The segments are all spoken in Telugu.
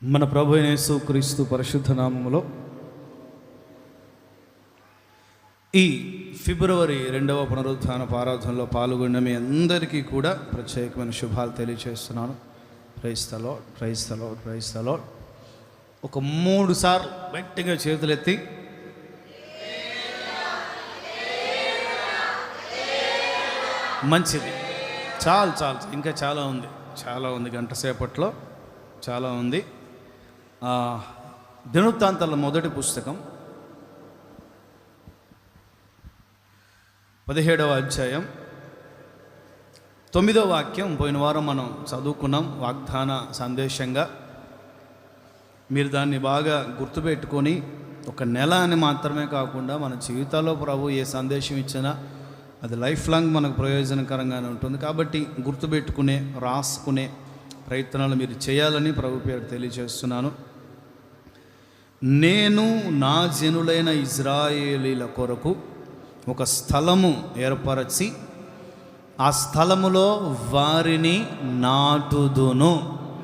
మన ప్రభు అయిన యేసుక్రీస్తు పరిశుద్ధ నామములో ఈ ఫిబ్రవరి 2వ పునరుత్థాన ఆరాధనలో పాల్గొన్న మీ అందరికీ కూడా ప్రత్యేకమైన శుభాలు తెలియజేస్తున్నాను. Praise the lord, praise the lord, praise the lord. ఒక 3 సార్లు గట్టిగా చేతులెత్తి మంచిది. చాలు చాలు, ఇంకా చాలా ఉంది గంట సేపట్లో చాలా ఉంది. దినవృత్తాంతాల మొదటి పుస్తకం 17వ అధ్యాయం 9వ వాక్యం పోయిన వారం మనం చదువుకున్నాం వాగ్దాన సందేశంగా. మీరు దాన్ని బాగా గుర్తుపెట్టుకొని ఒక నెల అని మాత్రమే కాకుండా మన జీవితాల్లో ప్రభు ఏ సందేశం ఇచ్చినా అది లైఫ్ లాంగ్ మనకు ప్రయోజనకరంగానే ఉంటుంది. కాబట్టి గుర్తుపెట్టుకునే రాసుకునే ప్రయత్నాలు మీరు చేయాలని ప్రభు పేరు తెలియజేస్తున్నాను. నేను నా జనులైన ఇజ్రాయేలీల కొరకు ఒక స్థలము ఏర్పరచి ఆ స్థలములో వారిని నాటుదును.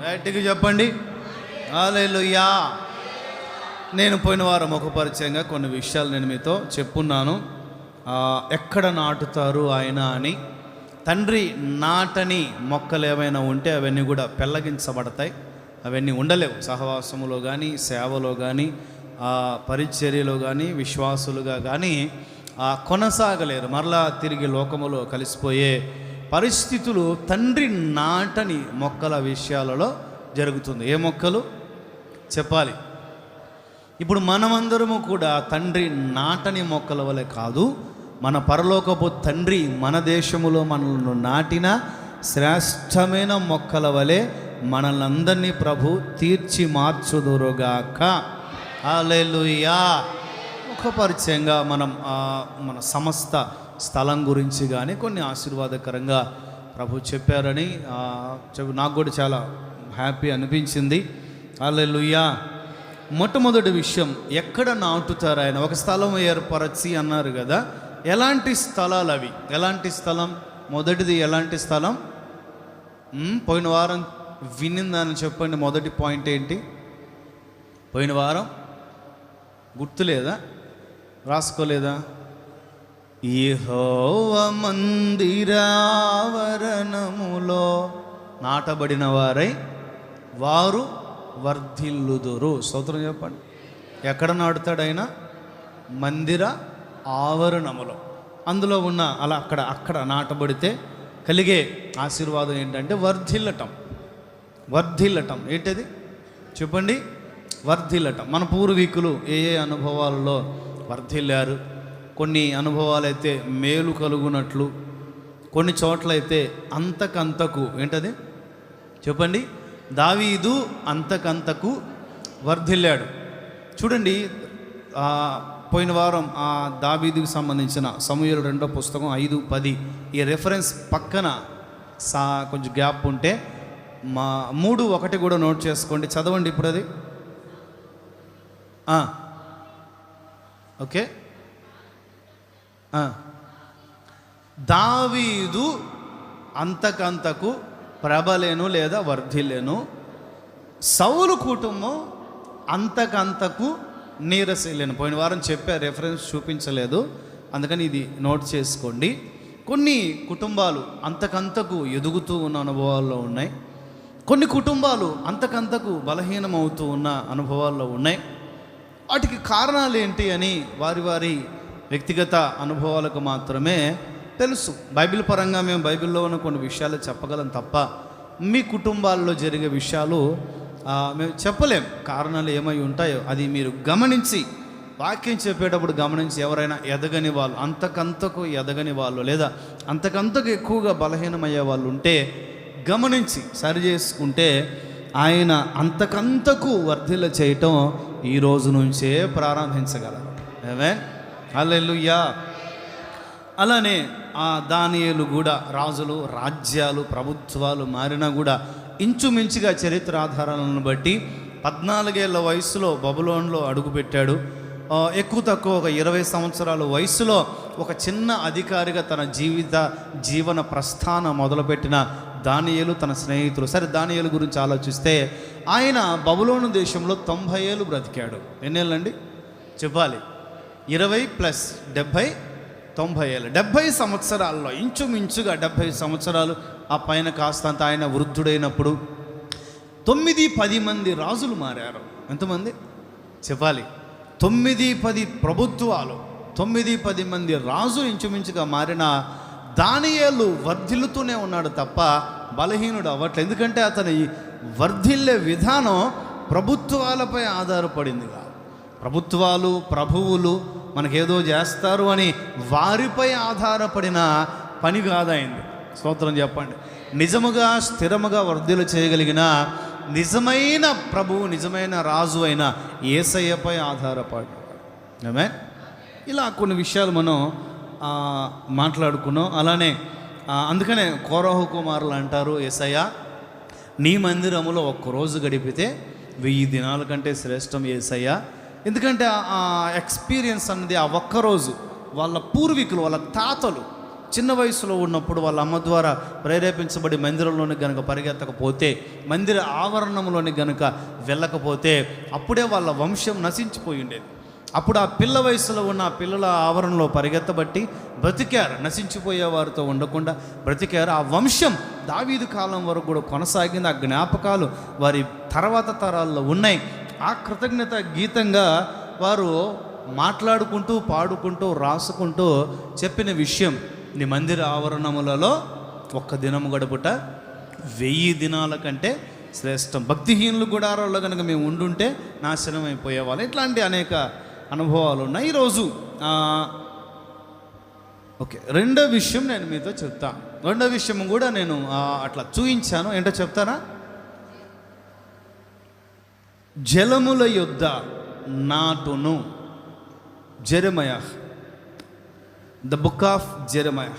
గట్టిగా చెప్పండి హల్లెలూయా. నేను పోయిన వారం ఒక పరిచయంగా కొన్ని విషయాలు నేను మీతో చెప్పున్నాను. ఎక్కడ నాటుతారు ఆయన అని. తండ్రి నాటని మొక్కలు ఏమైనా ఉంటే అవన్నీ కూడా పెళ్ళగించబడతాయి. అవన్నీ ఉండలేవు. సహవాసములో కానీ, సేవలో కానీ, పరిచర్యలో కానీ, విశ్వాసులుగా కానీ కొనసాగలేరు. మరలా తిరిగి లోకములో కలిసిపోయే పరిస్థితులు తండ్రి నాటని మొక్కల విషయాలలో జరుగుతుంది. ఏ మొక్కలు చెప్పాలి? ఇప్పుడు మనమందరము కూడా తండ్రి నాటని మొక్కల వలె కాదు, మన పరలోకపు తండ్రి మన దేశములో మనల్ని నాటిన శ్రేష్టమైన మొక్కల వలె మనల్ని అందరినీ ప్రభు తీర్చి మార్చుదురుగాక. హల్లెలూయా. ఒక పరిచయంగా మనం మన సమస్త స్థలం గురించి కానీ కొన్ని ఆశీర్వాదకరంగా ప్రభు చెప్పారని నాకు కూడా చాలా హ్యాపీ అనిపించింది. హల్లెలూయా. మొట్టమొదటి విషయం, ఎక్కడ నాటుతారు ఆయన? ఒక స్థలం ఏర్పరచి అన్నారు కదా. ఎలాంటి స్థలాలు అవి? ఎలాంటి స్థలం? మొదటిది ఎలాంటి స్థలం? పోయిన వారం వినిందని చెప్పండి. మొదటి పాయింట్ ఏంటి? పోయిన వారం గుర్తులేదా? రాసుకోలేదా? యెహోవా మందిరావరణములో నాటబడిన వారై వారు వర్ధిల్లుదురు. స్తోత్రం చెప్పండి. ఎక్కడ నాటుతాడు ఆయన? మందిర ఆవరణములో. అందులో ఉన్న అక్కడ నాటబడితే కలిగే ఆశీర్వాదం ఏంటంటే వర్ధిల్లటం. ఏంటది చెప్పండి? వర్ధిల్లటం. మన పూర్వీకులు ఏ అనుభవాలలో వర్ధిల్లారు? కొన్ని అనుభవాలు అయితే మేలు కలుగునట్లు, కొన్ని చోట్లయితే అంతకంతకు. ఏంటది చెప్పండి? దావీదు అంతకంతకు వర్ధిల్లాడు. చూడండి, పోయిన వారం ఆ దావీదుకు సంబంధించిన సమూయేలు 2వ పుస్తకం 5:10 ఈ రెఫరెన్స్ పక్కన కొంచెం గ్యాప్ ఉంటే 3:1 కూడా నోట్ చేసుకోండి. చదవండి ఇప్పుడు అది. ఓకే. దావీదు అంతకంతకు ప్రబలేను లేదా వర్ధిల్లేను, సౌలు కుటుంబం అంతకంతకు నీరసలేను. పోయిన వారం చెప్పా, రెఫరెన్స్ చూపించలేదు, అందుకని ఇది నోట్ చేసుకోండి. కొన్ని కుటుంబాలు అంతకంతకు ఎదుగుతూ ఉన్న అనుభవాల్లో ఉన్నాయి. కొన్ని కుటుంబాలు అంతకంతకు బలహీనమవుతూ ఉన్న అనుభవాల్లో ఉన్నాయి. వాటికి కారణాలు ఏంటి అని వారి వారి వ్యక్తిగత అనుభవాలకు మాత్రమే తెలుసు. బైబిల్ పరంగా మేము బైబిల్లో ఉన్న కొన్ని విషయాలు చెప్పగలం తప్ప మీ కుటుంబాల్లో జరిగే విషయాలు మేము చెప్పలేం. కారణాలు ఏమై ఉంటాయో అది మీరు గమనించి, వాక్యం చెప్పేటప్పుడు గమనించి, ఎవరైనా ఎదగని వాళ్ళు, అంతకంతకు ఎదగని వాళ్ళు లేదా అంతకంతకు ఎక్కువగా బలహీనమయ్యే వాళ్ళు ఉంటే గమనించి సరి చేసుకుంటే ఆయన అంతకంతకు వర్ధిల్ల చేయటం ఈ రోజు నుంచే ప్రారంభించగలరు. ఆమేన్, హల్లెలూయా. అలానే దానియేలు కూడా రాజులు, రాజ్యాలు, ప్రభుత్వాలు మారినా కూడా ఇంచుమించుగా చరిత్ర ఆధారాలను బట్టి 14 ఏళ్ల వయసులో బబులోన్లో అడుగుపెట్టాడు. ఎక్కువ తక్కువ ఒక 20 సంవత్సరాల వయసులో ఒక చిన్న అధికారిగా తన జీవన ప్రస్థానం మొదలుపెట్టిన దానియేలు తన స్నేహితులు. సరే, దానియేలు గురించి ఆలోచిస్తే ఆయన బబులోను దేశంలో 90 ఏళ్ళు బ్రతికాడు. ఎన్నేళ్ళండి చెప్పాలి? 20 ప్లస్ 70, 90 ఏళ్ళు. 70 సంవత్సరాల్లో ఇంచుమించుగా 70 సంవత్సరాలు, ఆ పైన కాస్తంత ఆయన వృద్ధుడైనప్పుడు 9-10 మంది రాజులు మారారు. ఎంతమంది చెప్పాలి? 9-10 ప్రభుత్వాలు, 9-10 మంది రాజులు ఇంచుమించుగా మారిన దానియేలు వర్ధిల్లుతూనే ఉన్నాడు తప్ప బలహీనుడు అవ్వట్లేదు. ఎందుకంటే అతని వర్ధిల్లే విధానం ప్రభుత్వాలపై ఆధారపడింది కాదు. ప్రభుత్వాలు, ప్రభువులు మనకేదో చేస్తారు అని వారిపై ఆధారపడిన పని కాదైంది. స్తోత్రం చెప్పండి. నిజముగా స్థిరముగా వర్ధిల్లు చేయగలిగిన నిజమైన ప్రభువు, నిజమైన రాజు అయిన యేసయ్యపై ఆధారపడ్డాడు. ఆమేన్. ఇలా కొన్ని విషయాలు మనం మాట్లాడుకున్నాం. అలానే అందుకనే కోరహు కుమారులు అంటారు, యేసయ్య నీ మందిరములో ఒక్కరోజు గడిపితే 1000 దినాల కంటే శ్రేష్టం యేసయ్య. ఎందుకంటే ఆ ఎక్స్పీరియన్స్ అన్నది ఆ ఒక్కరోజు వాళ్ళ పూర్వీకులు, వాళ్ళ తాతలు చిన్న వయసులో ఉన్నప్పుడు వాళ్ళ అమ్మ ద్వారా ప్రేరేపించబడి మందిరంలోని గనుక పరిగెత్తకపోతే, మందిర ఆవరణంలోని గనుక వెళ్ళకపోతే అప్పుడే వాళ్ళ వంశం నశించిపోయి ఉండేది. అప్పుడు ఆ పిల్ల వయసులో ఉన్న ఆ పిల్లల ఆవరణలో పరిగెత్తబట్టి బ్రతికారు. నశించిపోయే వారితో ఉండకుండా బ్రతికారు. ఆ వంశం దావీదు కాలం వరకు కూడా కొనసాగింది. ఆ జ్ఞాపకాలు వారి తర్వాత తరాల్లో ఉన్నాయి. ఆ కృతజ్ఞత గీతంగా వారు మాట్లాడుకుంటూ, పాడుకుంటూ, రాసుకుంటూ చెప్పిన విషయం, నీ మందిర ఆవరణములలో ఒక్క దినము గడుపుట 1000 దినాల కంటే శ్రేష్టం. భక్తిహీనులు గుడారాల్లో కనుక మేము ఉండుంటే నాశనం అయిపోయేవాళ్ళు. ఇట్లాంటి అనేక అనుభవాలు ఉన్నాయి. ఈరోజు ఓకే, రెండో విషయం నేను మీతో చెప్తాను. రెండో విషయం కూడా నేను అట్లా చూయించాను. ఏంటో చెప్తారా? జలముల యొద్ద నాటును. జెరెమయా, ద బుక్ ఆఫ్ జెరెమయా,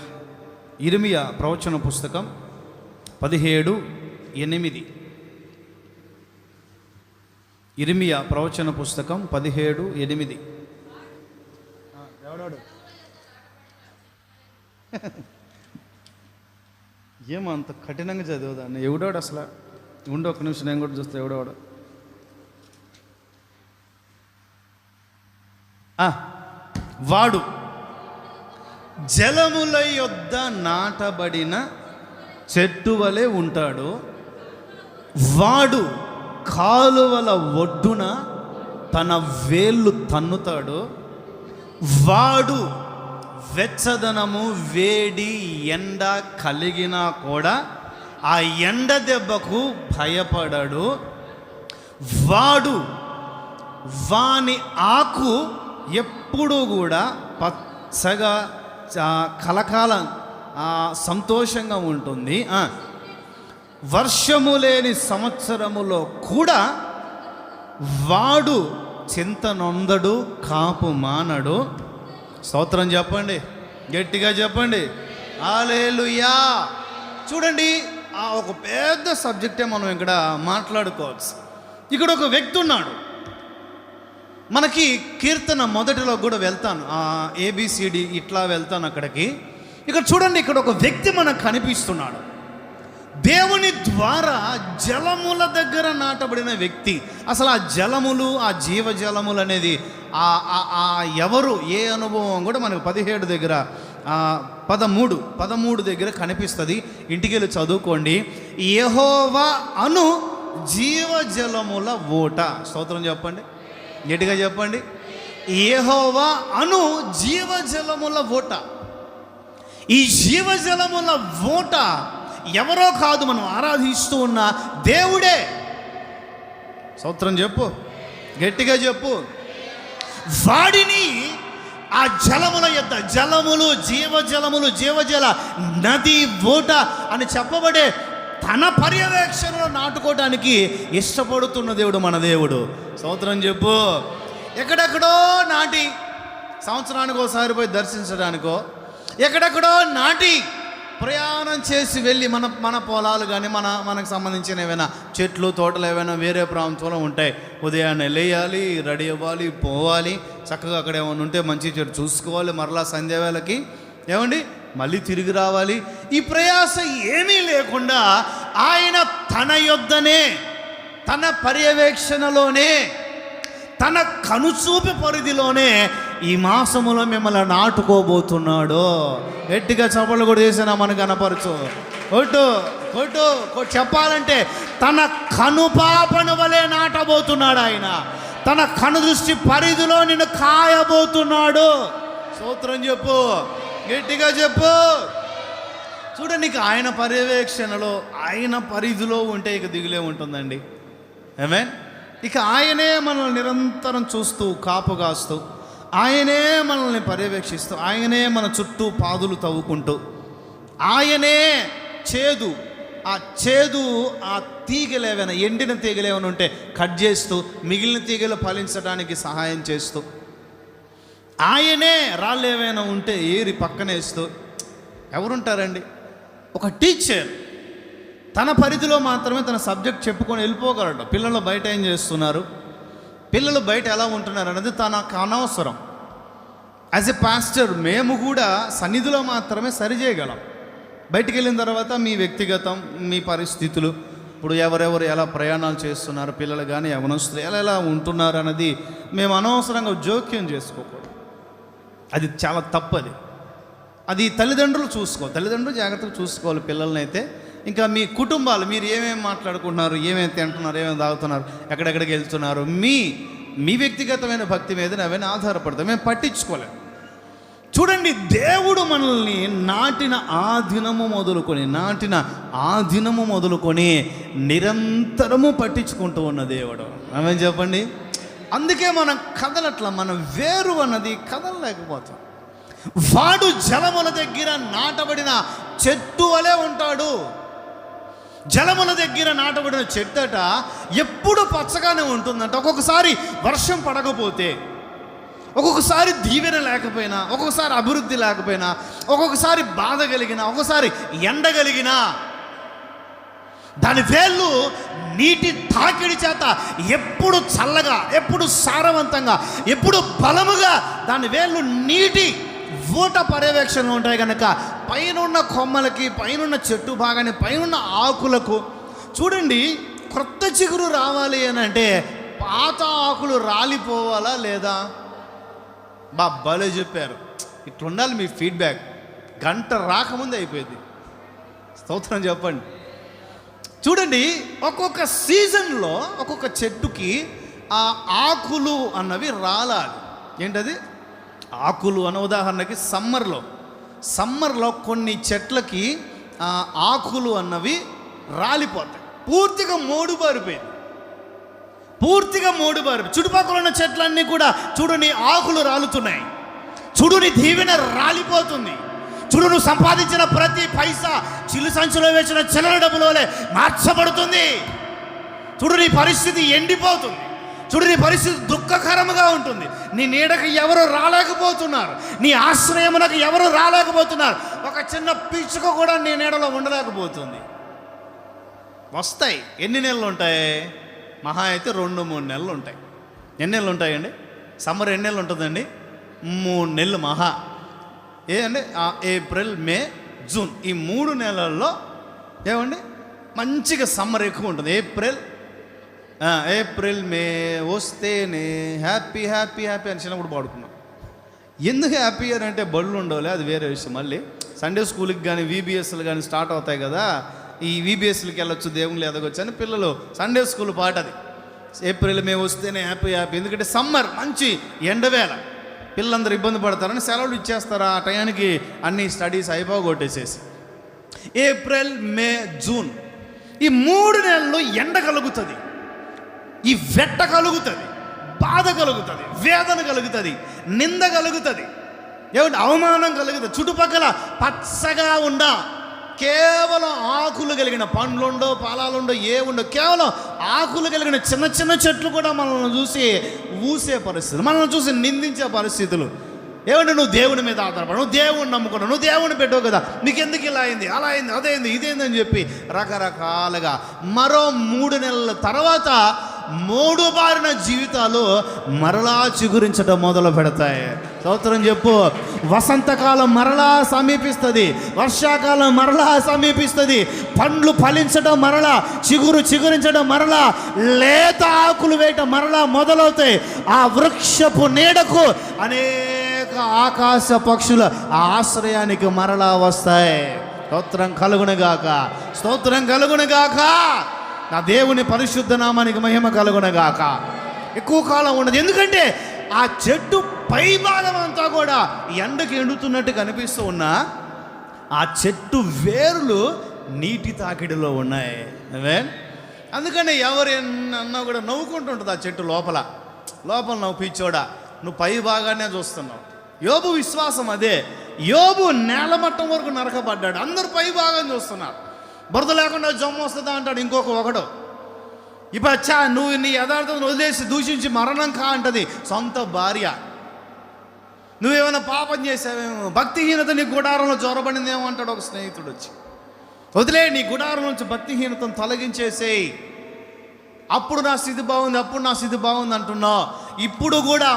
ఇర్మియా ప్రవచన పుస్తకం 17:8. ఇర్మియా ప్రవచన పుస్తకం 17:8. ఎవడాడు ఏమంత కఠినంగా చదివేదాన్ని? ఎవడాడు అసలు? ఉండి ఒక్క నిమిషం నేను కూడా చూస్తే. ఎవడవాడు? వాడు జలముల యొద్ద నాటబడిన చెట్టు వలె ఉంటాడు. వాడు కాలువల ఒడ్డున తన వేళ్ళు తన్నుతాడు. వాడు వెచ్చదనము, వేడి, ఎండ కలిగినా కూడా ఆ ఎండ దెబ్బకు భయపడడు. వాని ఆకు ఎప్పుడూ కూడా పచ్చగా కలకాలం సంతోషంగా ఉంటుంది. వర్షము లేని సంవత్సరములో కూడా వాడు చింత నొందడు, కాపు మానడు. స్తోత్రం చెప్పండి, గట్టిగా చెప్పండి హల్లెలూయా. చూడండి, ఒక పెద్ద సబ్జెక్టే మనం ఇక్కడ మాట్లాడుకోవచ్చు. ఇక్కడ ఒక వ్యక్తి ఉన్నాడు. మనకి కీర్తన మొదటిలో కూడా వెళ్తాను, ABCD ఇట్లా వెళ్తాను అక్కడికి. ఇక్కడ చూడండి, ఇక్కడ ఒక వ్యక్తి మనకు కనిపిస్తున్నాడు. దేవుని ద్వారా జలముల దగ్గర నాటబడిన వ్యక్తి. అసలు ఆ జలములు, ఆ జీవజలములు అనేది ఎవరు, ఏ అనుభవం కూడా మనకు 17 దగ్గర 13 దగ్గర కనిపిస్తుంది. ఇంటికి వెళ్ళి చదువుకోండి. యెహోవా అను జీవజలముల ఊట. స్తోత్రం చెప్పండి, గట్టిగా చెప్పండి. యెహోవా అను జీవజలముల ఊట. ఈ జీవజలముల ఊట ఎవరో కాదు, మనం ఆరాధిస్తూ ఉన్న దేవుడే. స్తోత్రం చెప్పు, గట్టిగా చెప్పు. వాడిని ఆ జలముల యొద్ద, జలములు, జీవజల నది ఊట అని చెప్పబడే తన పర్యవేక్షణలో నాటుకోవడానికి ఇష్టపడుతున్న దేవుడు మన దేవుడు. స్తోత్రం చెప్పు. ఎక్కడెక్కడో నాటి సంవత్సరానికి ఒకసారి పోయి దర్శించడానికో, ఎక్కడెక్కడో నాటి ప్రయాణం చేసి వెళ్ళి మన పొలాలు కానీ మనకు సంబంధించిన ఏమైనా చెట్లు, తోటలు ఏమైనా వేరే ప్రాంతంలో ఉంటాయి. ఉదయాన్నే లేయాలి, రెడీ అవ్వాలి, పోవాలి, చక్కగా అక్కడ ఏమైనా ఉంటే మంచి చెడు చూసుకోవాలి. మరలా సంధ్య వేళకి ఏమండి మళ్ళీ తిరిగి రావాలి. ఈ ప్రయాస ఏమీ లేకుండా ఆయన తన యొద్దనే, తన పర్యవేక్షణలోనే, తన కనుచూపు పరిధిలోనే ఈ మాసములో మిమ్మల్ని నాటుకోబోతున్నాడు. గట్టిగా చప్పట్లు కూడా చేసినా మనకు కనపరచు. కొట్టు కొట్టు చెప్పాలంటే తన కనుపాపను వలె నాటబోతున్నాడు ఆయన. తన కను దృష్టి పరిధిలో నిన్ను కాయబోతున్నాడు. స్తోత్రం చెప్పు, గట్టిగా చెప్పు. చూడండి, నీకు ఆయన పర్యవేక్షణలో, ఆయన పరిధిలో ఉంటే ఇక దిగులే ఉంటుందండి. ఆమేన్. ఇక ఆయనే మనల్ని నిరంతరం చూస్తూ, కాపు కాస్తూ, ఆయనే మనల్ని పర్యవేక్షిస్తూ, ఆయనే మన చుట్టూ పాదులు తవ్వుకుంటూ, ఆయనే చేదు, ఆ తీగలేవైనా, ఎండిన తీగలేమైనా ఉంటే కట్ చేస్తూ, మిగిలిన తీగలు ఫలించడానికి సహాయం చేస్తూ, ఆయనే రాళ్ళు ఏవైనా ఉంటే ఏరి పక్కనేస్తూ. ఎవరుంటారండి? ఒక టీచర్ తన పరిధిలో మాత్రమే తన సబ్జెక్ట్ చెప్పుకొని వెళ్ళిపోగలడు. పిల్లలు బయట ఏం చేస్తున్నారు, పిల్లలు బయట ఎలా ఉంటున్నారు అనేది తనకు అనవసరం. యాజ్ ఎ పాస్టర్ మేము కూడా సన్నిధిలో మాత్రమే సరిచేయగలం. బయటికి వెళ్ళిన తర్వాత మీ వ్యక్తిగతం, మీ పరిస్థితులు, ఇప్పుడు ఎవరెవరు ఎలా ప్రయాణాలు చేస్తున్నారు, పిల్లలు కానీ యవనస్తులు ఎలా ఉంటున్నారు అన్నది మేము అనవసరంగా జోక్యం చేసుకోకూడదు. అది చాలా తప్పది. అది తల్లిదండ్రులు తల్లిదండ్రులు జాగ్రత్తగా చూసుకోవాలి పిల్లల్ని. అయితే ఇంకా మీ కుటుంబాలు, మీరు ఏమేమి మాట్లాడుకుంటున్నారు, ఏమేమి తింటున్నారు, ఏమేమి తాగుతున్నారు, ఎక్కడెక్కడికి వెళ్తున్నారు, మీ వ్యక్తిగతమైన భక్తి మీద అవన్నీ ఆధారపడతాయి. మేము పట్టించుకోలేము. చూడండి, దేవుడు మనల్ని నాటిన ఆ దినము మొదలుకొని నిరంతరము పట్టించుకుంటూ ఉన్న దేవుడు. ఆమేన్ చెప్పండి. అందుకే మనం కదలట్ల, మనం వేరు అన్నది కదలలేకపోతాం. వాడు జలముల దగ్గర నాటబడిన చెట్టు వలె ఉంటాడు. జలముల దగ్గర నాటబడిన చెట్టట ఎప్పుడు పచ్చగానే ఉంటుందంట. ఒక్కొక్కసారి వర్షం పడకపోతే, ఒక్కొక్కసారి దీవెన లేకపోయినా, ఒక్కొక్కసారి అభివృద్ధి లేకపోయినా, ఒక్కొక్కసారి బాధ కలిగినా, ఒక్కొక్కసారి ఎండ కలిగినా, దాని వేళ్ళు నీటి తాకిడి చేత ఎప్పుడు చల్లగా, ఎప్పుడు సారవంతంగా, ఎప్పుడు బలముగా దాని వేళ్ళు నీటి ఊట పర్యవేక్షణలో ఉంటాయి కనుక పైనున్న కొమ్మలకి, పైనున్న చెట్టు భాగాన్ని, పైనున్న ఆకులకు చూడండి, క్రొత్త చిగురు రావాలి అని అంటే పాత ఆకులు రాలిపోవాలా లేదా? భలే చెప్పారు. ఇట్లుండాలి మీ ఫీడ్బ్యాక్. గంట రాకముందే అయిపోయింది. స్తోత్రం చెప్పండి. చూడండి, ఒక్కొక్క సీజన్లో ఒక్కొక్క చెట్టుకి ఆ ఆకులు అన్నవి రాలాలి. ఏంటది ఆకులు అన్న? ఉదాహరణకి సమ్మర్లో కొన్ని చెట్లకి ఆకులు అన్నవి రాలిపోతాయి. పూర్తిగా మోడుబారిపోయింది. చుట్టుపక్కల ఉన్న చెట్లన్నీ కూడా చూడని ఆకులు రాలుతున్నాయి. చూడుని దీవెన రాలిపోతుంది. చూడు, నువ్వు సంపాదించిన ప్రతి పైసా చిల్లు సంచులో వేసిన చిల్లర డబ్బులోనే మార్చబడుతుంది. చూడు, నీ పరిస్థితి ఎండిపోతుంది. చూడు, నీ పరిస్థితి దుఃఖకరముగా ఉంటుంది. నీ నీడకు ఎవరు రాలేకపోతున్నారు, నీ ఆశ్రయమునకు ఎవరు రాలేకపోతున్నారు. ఒక చిన్న పిచ్చుక కూడా నీ నీడలో ఉండలేకపోతుంది. వస్తాయి. ఎన్ని నెలలు ఉంటాయి? మహా అయితే 2-3 నెలలు ఉంటాయి. ఎన్ని నెలలు ఉంటాయండి? సమ్మర్ ఎన్ని నెలలు ఉంటుందండి? 3 నెలలు మహా. అండి ఏప్రిల్, మే, జూన్, ఈ 3 నెలల్లో ఏమండి మంచిగా సమ్మర్ ఎక్కువ ఉంటుంది. ఏప్రిల్ మే వస్తేనే హ్యాపీ అని చిన్నప్పుడు పాడుకున్నాం. ఎందుకు హ్యాపీ అని అంటే బళ్ళు ఉండవులే, అది వేరే విషయం. మళ్ళీ సండే స్కూల్కి కానీ VBSలు కానీ స్టార్ట్ అవుతాయి కదా, ఈ VBSలకి వెళ్ళొచ్చు, దేవుళ్ళు ఎదగొచ్చు అని పిల్లలు సండే స్కూల్ పాట అది. ఏప్రిల్ మే వస్తేనే హ్యాపీ. ఎందుకంటే సమ్మర్ మంచి ఎండవేళ, పిల్లలందరూ ఇబ్బంది పడతారని సెలవులు ఇచ్చేస్తారు. ఆ టయానికి అన్ని స్టడీస్ అయిపోగొట్టేసేసి ఏప్రిల్, మే, జూన్ ఈ 3 నెలలు ఎండ కలుగుతుంది, ఈ వెట్ట కలుగుతుంది, బాధ కలుగుతుంది, వేదన కలుగుతుంది, నింద కలుగుతుంది, ఏమంటే అవమానం కలుగుతుంది. చుట్టుపక్కల పచ్చగా కేవలం ఆకులు కలిగిన పండ్లుండో, ఫలాలుండో, ఉండో, కేవలం ఆకులు కలిగిన చిన్న చిన్న చెట్లు కూడా మనల్ని చూసి ఊసే పరిస్థితులు, మనల్ని చూసి నిందించే పరిస్థితులు. ఏమంటే నువ్వు దేవుని మీద ఆధారపడ, నువ్వు దేవుని నమ్ముకున్నావు, నువ్వు దేవుని పెట్టావు కదా, నీకెందుకు ఇలా అయింది, అలా అయింది, అదేంది, ఇదేందని చెప్పి రకరకాలుగా మరో 3 నెలల తర్వాత మోడుబారిన జీవితాలు మరలా చిగురించడం మొదలు పెడతాయి. స్తోత్రం చెప్పు. వసంతకాలం మరలా సమీపిస్తుంది, వర్షాకాలం మరలా సమీపిస్తుంది, పండ్లు ఫలించడం మరలా, చిగురించడం మరలా, లేత ఆకులు వేయటం మరలా మొదలవుతాయి. ఆ వృక్షపు నీడకు అనేక ఆకాశ పక్షుల ఆశ్రయానికి మరలా వస్తాయి. స్తోత్రం కలుగునుగాక, స్తోత్రం కలుగునుగాక. నా దేవుని పరిశుద్ధ నామానికి మహిమ కలుగునుగాక. ఎక్కువ కాలం ఉండదు, ఎందుకంటే ఆ చెట్టు పై భాగం అంతా కూడా ఎండకి ఎండుతున్నట్టు కనిపిస్తూ ఉన్నా ఆ చెట్టు వేర్లు నీటి తాకిడిలో ఉన్నాయి. అందుకని ఎవరు అన్నా కూడా నవ్వుకుంటుంటుంది ఆ చెట్టు లోపల నవ్వు పిచ్చోడా, నువ్వు పై భాగాన్నే చూస్తున్నావు. యోబు విశ్వాసం అదే. యోబు నేలమట్టం వరకు నరకబడ్డాడు, అందరూ పై భాగం చూస్తున్నారు. బురద లేకుండా జమ్ము వస్తుందా అంటాడు ఒకడు. ఇప్పుడు నువ్వు నీ యథార్థతను వదిలేసి దూషించి మరణం కా అంటది సొంత భార్య. నువ్వేమైనా పాపం చేసావేమో, భక్తిహీనత నీ గుడారంలో జ్వరబడిందేమో అంటాడు ఒక స్నేహితుడు వచ్చి. వదిలే, నీ గుడారం నుంచి భక్తిహీనతను తొలగించేసేయి. అప్పుడు నా స్థితి బాగుంది అంటున్నావు. ఇప్పుడు కూడా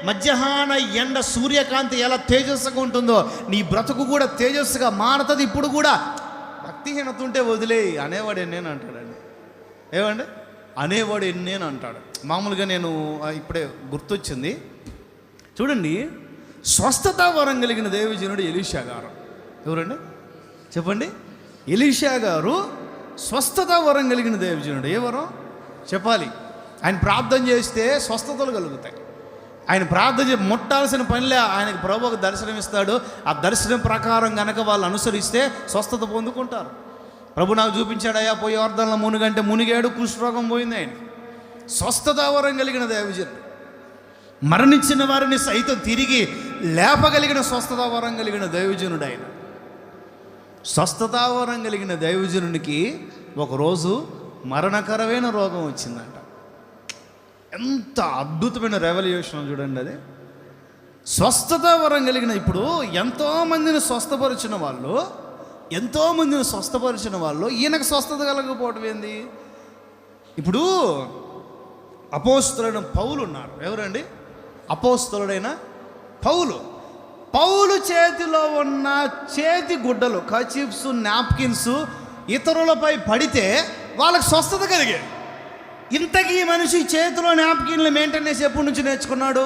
మధ్యాహ్న ఎండ సూర్యకాంతి ఎలా తేజస్సుగా ఉంటుందో నీ బ్రతుకు కూడా తేజస్సుగా మారుతుంది. ఇప్పుడు కూడా భక్తిహీనత ఉంటే వదిలే అనేవాడు ఎన్నేను అంటాడండి. ఏమండి అనేవాడు ఎన్నేను అంటాడు. మామూలుగా నేను ఇప్పుడే గుర్తొచ్చింది చూడండి, స్వస్థత వరం కలిగిన దైవజనుడు ఎలీషా గారు. ఎవరండి చెప్పండి? ఎలీషా గారు స్వస్థత వరం కలిగిన దైవజనుడు. ఏ వరం చెప్పాలి? ఆయన ప్రార్థన చేస్తే స్వస్థతలు కలుగుతాయి. ఆయన ప్రార్థన ముట్టాల్సిన పనిలే, ఆయనకు ప్రభు ఒక దర్శనం ఇస్తాడు. ఆ దర్శనం ప్రకారం కనుక వాళ్ళు అనుసరిస్తే స్వస్థత పొందుకుంటారు. ప్రభు నాకు చూపించాడయ్యా, పోయి యోర్దానులో మునిగంటే మునిగాడు, కుష్ఠరోగం పోయింది. ఆయన స్వస్థత వరం కలిగిన దైవజనుడు, మరణించిన వారిని సైతం తిరిగి లేపగలిగిన స్వస్థత వరం కలిగిన దైవజనుడు. ఆయన స్వస్థత వరం కలిగిన దైవజనునికి ఒకరోజు మరణకరమైన రోగం వచ్చిందంట. ఎంత అద్భుతమైన రెవల్యూషన్ చూడండి అది. స్వస్థత వరం కలిగిన, ఇప్పుడు ఎంతోమందిని స్వస్థపరిచిన వాళ్ళు ఈయనకు స్వస్థత కలగకపోవడం ఏంది? ఇప్పుడు అపోస్తలుడైన పౌలు ఉన్నారు. ఎవరండి? అపోస్తలుడైన పౌలు చేతిలో ఉన్న చేతి గుడ్డలు, కర్చీఫ్స్, నాప్కిన్స్ ఇతరులపై పడితే వాళ్ళకి స్వస్థత కలిగేది. ఇంతకీ ఈ మనిషి చేతిలో నాప్కిన్లు మెయింటెనెన్స్ ఎప్పటి నుంచి నేర్చుకున్నాడు?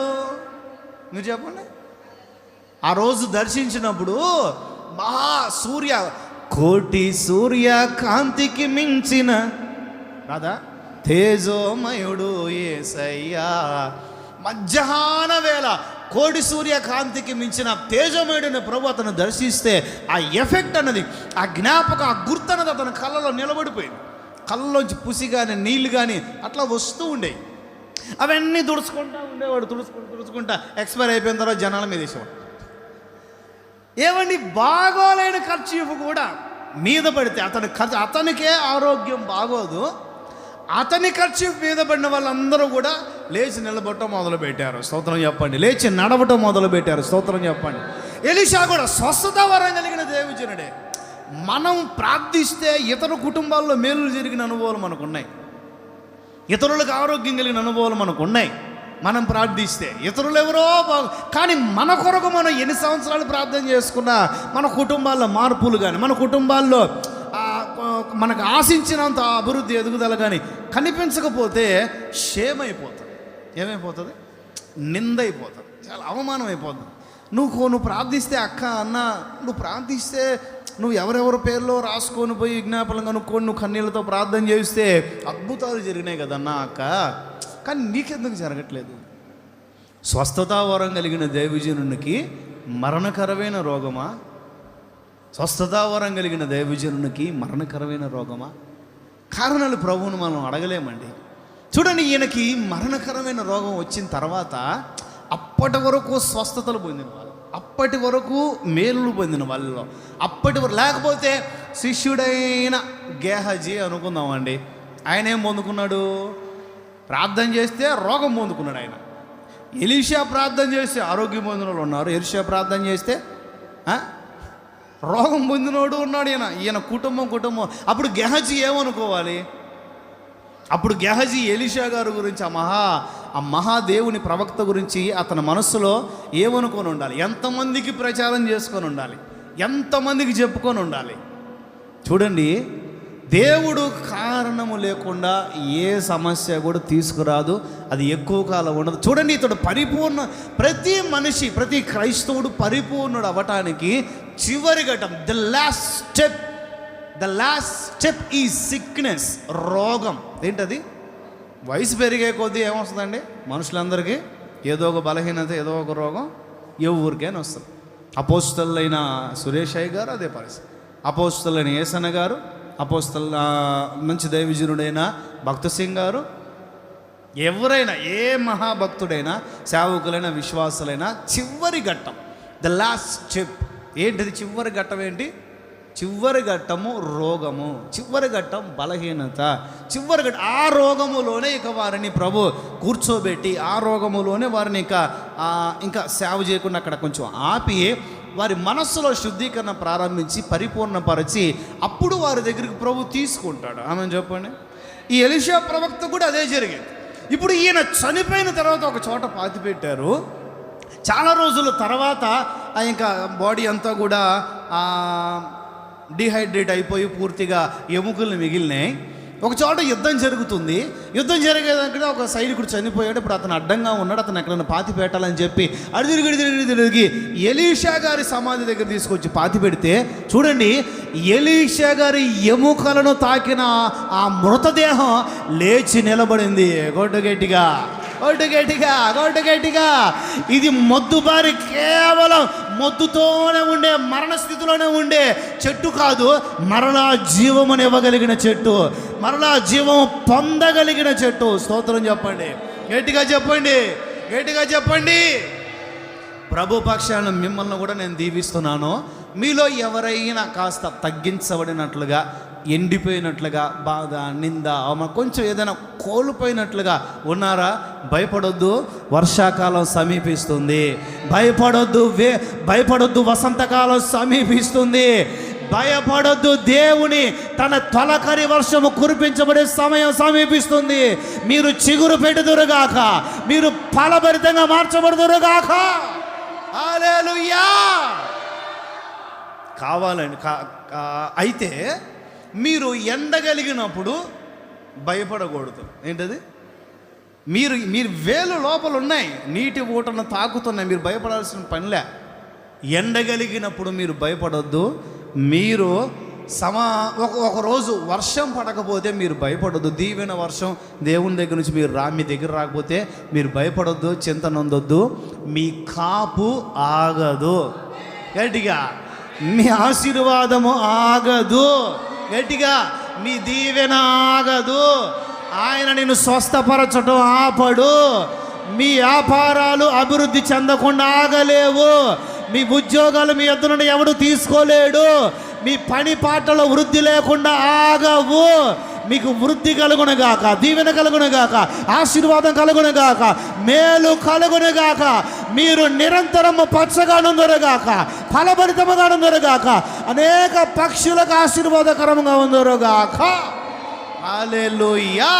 మీరు చెప్పండి. ఆ రోజు దర్శించినప్పుడు కోటి సూర్య కాంతికి మించిన రాదా తేజోమయుడు యేసయ్యా. మధ్యాహ్న వేళ కోటి సూర్య కాంతికి మించిన తేజోమయుడిని ప్రభు అతను దర్శిస్తే ఆ ఎఫెక్ట్ అన్నది, ఆ జ్ఞాపకం, ఆ గుర్తు అన్నది అతని కళ్ళలో నిలబడిపోయింది. కళ్ళలోంచి పుసి కానీ నీళ్ళు కానీ అట్లా వస్తూ ఉండేవి. అవన్నీ తుడుచుకుంటా ఉండేవాడు. తుడుచుకుంటా ఎక్స్పైర్ అయిపోయిన తర్వాత జనాల మీద వేసేవాడు. ఏమండి, బాగోలేని ఖర్చీఫ్ కూడా మీద పడితే అతనికే ఆరోగ్యం బాగోదు. అతని ఖర్చీఫ్ మీద పడిన వాళ్ళందరూ కూడా లేచి నిలబడటం మొదలుపెట్టారు. స్తోత్రం చెప్పండి. లేచి నడవటం మొదలుపెట్టారు. స్తోత్రం చెప్పండి. ఎలీషా కూడా స్వస్థత వరం కలిగిన దైవజనుడే. మనం ప్రార్థిస్తే ఇతర కుటుంబాల్లో మేలు జరిగిన అనుభవాలు మనకున్నాయి, ఇతరులకు ఆరోగ్యం కలిగిన అనుభవాలు మనకున్నాయి. మనం ప్రార్థిస్తే ఇతరులు ఎవరో కానీ మన కొరకు మనం ఎన్ని సంవత్సరాలు ప్రార్థన చేసుకున్నా మన కుటుంబాల్లో మార్పులు కానీ, మన కుటుంబాల్లో మనకు ఆశించినంత అభివృద్ధి ఎదుగుదల కానీ కనిపించకపోతే షేమైపోతుంది. ఏమైపోతుంది? నిందైపోతుంది, చాలా అవమానం అయిపోతుంది. నువ్వు ప్రార్థిస్తే అక్క అన్న, నువ్వు ప్రార్థిస్తే నువ్వు ఎవరెవరి పేర్లో రాసుకొని పోయి విజ్ఞాపనం కనుక్కొని నువ్వు కన్నీళ్ళతో ప్రార్థన చేస్తే అద్భుతాలు జరిగినాయి కదన్నా అక్క, కానీ నీకెందుకు జరగట్లేదు? స్వస్థత వరం కలిగిన దైవజనునికి మరణకరమైన రోగమా? స్వస్థత వరం కలిగిన దైవజనునికి మరణకరమైన రోగమా? కారణాలు ప్రభువును మనం అడగలేమండి. చూడండి, ఈయనకి మరణకరమైన రోగం వచ్చిన తర్వాత అప్పటి వరకు స్వస్థతలు పొందిన వాళ్ళు, అప్పటి వరకు మేలులు పొందిన వాళ్ళలో అప్పటి వరకు, లేకపోతే శిష్యుడైన గేహజీ అనుకుందామండి, ఆయన ఏం పొందుకున్నాడు? ప్రార్థన చేస్తే రోగం పొందుకున్నాడు ఆయన. ఎలీషా ప్రార్థన చేస్తే ఆరోగ్యం పొందిన వాళ్ళు ఉన్నారు, ఎలీషా ప్రార్థన చేస్తే రోగం పొందినోడు ఉన్నాడు. ఈయన కుటుంబం. అప్పుడు గెహజీ ఏమనుకోవాలి? అప్పుడు గెహజీ ఎలీషా గారి గురించి ఆ మహాదేవుని ప్రవక్త గురించి అతని మనస్సులో ఏమనుకొని ఉండాలి, ఎంతమందికి ప్రచారం చేసుకొని ఉండాలి, ఎంతమందికి చెప్పుకొని ఉండాలి. చూడండి, దేవుడు కారణము లేకుండా ఏ సమస్య కూడా తీసుకురాదు, అది ఎక్కువ కాలం ఉండదు. చూడండి, ఇతడు ప్రతి మనిషి, ప్రతి క్రైస్తవుడు పరిపూర్ణుడు అవ్వటానికి చివరి ఘట్టం, ద లాస్ట్ స్టెప్ ఈ సిక్నెస్, రోగం. ఏంటది? వయసు పెరిగే కొద్దీ ఏమొస్తుందండి మనుషులందరికీ? ఏదో ఒక బలహీనత, ఏదో ఒక రోగం ఎవరికైనా వస్తుంది. అపోస్తలులైన సురేష్ అయ్య గారు అదే పరిస్థితి, అపోస్తలులైన ఏసన్న గారు, మంచి దైవజనుడైన భక్త సింగ్ గారు, ఎవరైనా, ఏ మహాభక్తుడైనా, సేవకులైన, విశ్వాసులైన చివరి ఘట్టం, ద లాస్ట్ స్టెప్ ఏంటిది? చివరి ఘట్టం ఏంటి? చివరి ఘట్టము రోగము, చివరి ఘట్టం బలహీనత, చివరి ఘట్టం. ఆ రోగములోనే ఇక వారిని ప్రభు కూర్చోబెట్టి, ఆ రోగములోనే వారిని ఇంకా సేవ చేయకుండా అక్కడ కొంచెం ఆపి, వారి మనస్సులో శుద్ధీకరణ ప్రారంభించి పరిపూర్ణపరిచి అప్పుడు వారి దగ్గరికి ప్రభు తీసుకుంటాడు. ఆమె చెప్పండి. ఈ ఎలీషా ప్రవక్త కూడా అదే జరిగింది. ఇప్పుడు ఈయన చనిపోయిన తర్వాత ఒక చోట పాతిపెట్టారు. చాలా రోజుల తర్వాత ఇంకా బాడీ అంతా కూడా డిహైడ్రేట్ అయిపోయి పూర్తిగా ఎముకలు మిగిలినాయి. ఒక చోట యుద్ధం జరుగుతుంది. యుద్ధం జరిగేదాకా ఒక సైనికుడు చనిపోయాడు. ఇప్పుడు అతను అడ్డంగా ఉన్నాడు. అతను ఎక్కడైనా పాతి పెట్టాలని చెప్పి తిరిగి ఎలీషా గారి సమాధి దగ్గర తీసుకొచ్చి పాతి పెడితే, చూడండి, ఎలీషా గారి ఎముకలను తాకిన ఆ మృతదేహం లేచి నిలబడింది. గొడ్డు గట్టిగా. ఇది మొద్దుబారి, కేవలం మొద్దుతోనే ఉండే, మరణ స్థితిలోనే ఉండే చెట్టు కాదు, మరలా జీవమును ఇవ్వగలిగిన చెట్టు, మరలా జీవం పొందగలిగిన చెట్టు. స్తోత్రం చెప్పండి, గట్టిగా చెప్పండి. ప్రభు పక్షాన మిమ్మల్ని కూడా నేను దీవిస్తున్నాను. మీలో ఎవరైనా కాస్త తగ్గించబడినట్లుగా, ఎండిపోయినట్లుగా, బాధ, నింద, కొంచెం ఏదైనా కోల్పోయినట్లుగా ఉన్నారా? భయపడొద్దు, వర్షాకాలం సమీపిస్తుంది. భయపడొద్దు, వసంతకాలం సమీపిస్తుంది. భయపడొద్దు, దేవుని తన తొలకరి వర్షము కురిపించబడే సమయం సమీపిస్తుంది. మీరు చిగురు పెట్టుదురుగాక, మీరు ఫలభరితంగా మార్చబడుదురుగాక. హల్లెలూయా. కావాలండి. అయితే మీరు ఎండగలిగినప్పుడు భయపడకూడదు. ఏంటది? మీరు వేలు లోపల ఉన్నాయి, నీటి ఊటను తాకుతున్నాయి, మీరు భయపడాల్సిన పనిలే. ఎండగలిగినప్పుడు మీరు భయపడొద్దు. మీరు ఒక రోజు వర్షం పడకపోతే మీరు భయపడొద్దు. దీవెన వర్షం దేవుని దగ్గర నుంచి మీ దగ్గర రాకపోతే మీరు భయపడొద్దు, చింత నొందొద్దు. మీ కాపు ఆగదు. గట్టిగా, మీ ఆశీర్వాదము ఆగదు. గట్టిగా, మీ దీవెన ఆగదు. ఆయన నిన్ను స్వస్థపరచటం ఆపడు. మీ వ్యాపారాలు అభివృద్ధి చెందకుండా ఆగలేవు. మీ ఉద్యోగాలు మీ యొద్ద నుండి ఎవడు తీసుకోలేడు. మీ పని పాటలో వృద్ధి లేకుండా ఆగవు. మీకు వృద్ధి కలుగునుగాక, దీవెన కలుగునుగాక, ఆశీర్వాదం కలుగునుగాక, మేలు కలుగునుగాక. మీరు నిరంతరము పచ్చగా నుందరుగాక, ఫలభరితముగా నుందరుగాక, అనేక పక్షులకు ఆశీర్వాదకరంగా ఉందరుగాక. హల్లెలూయా.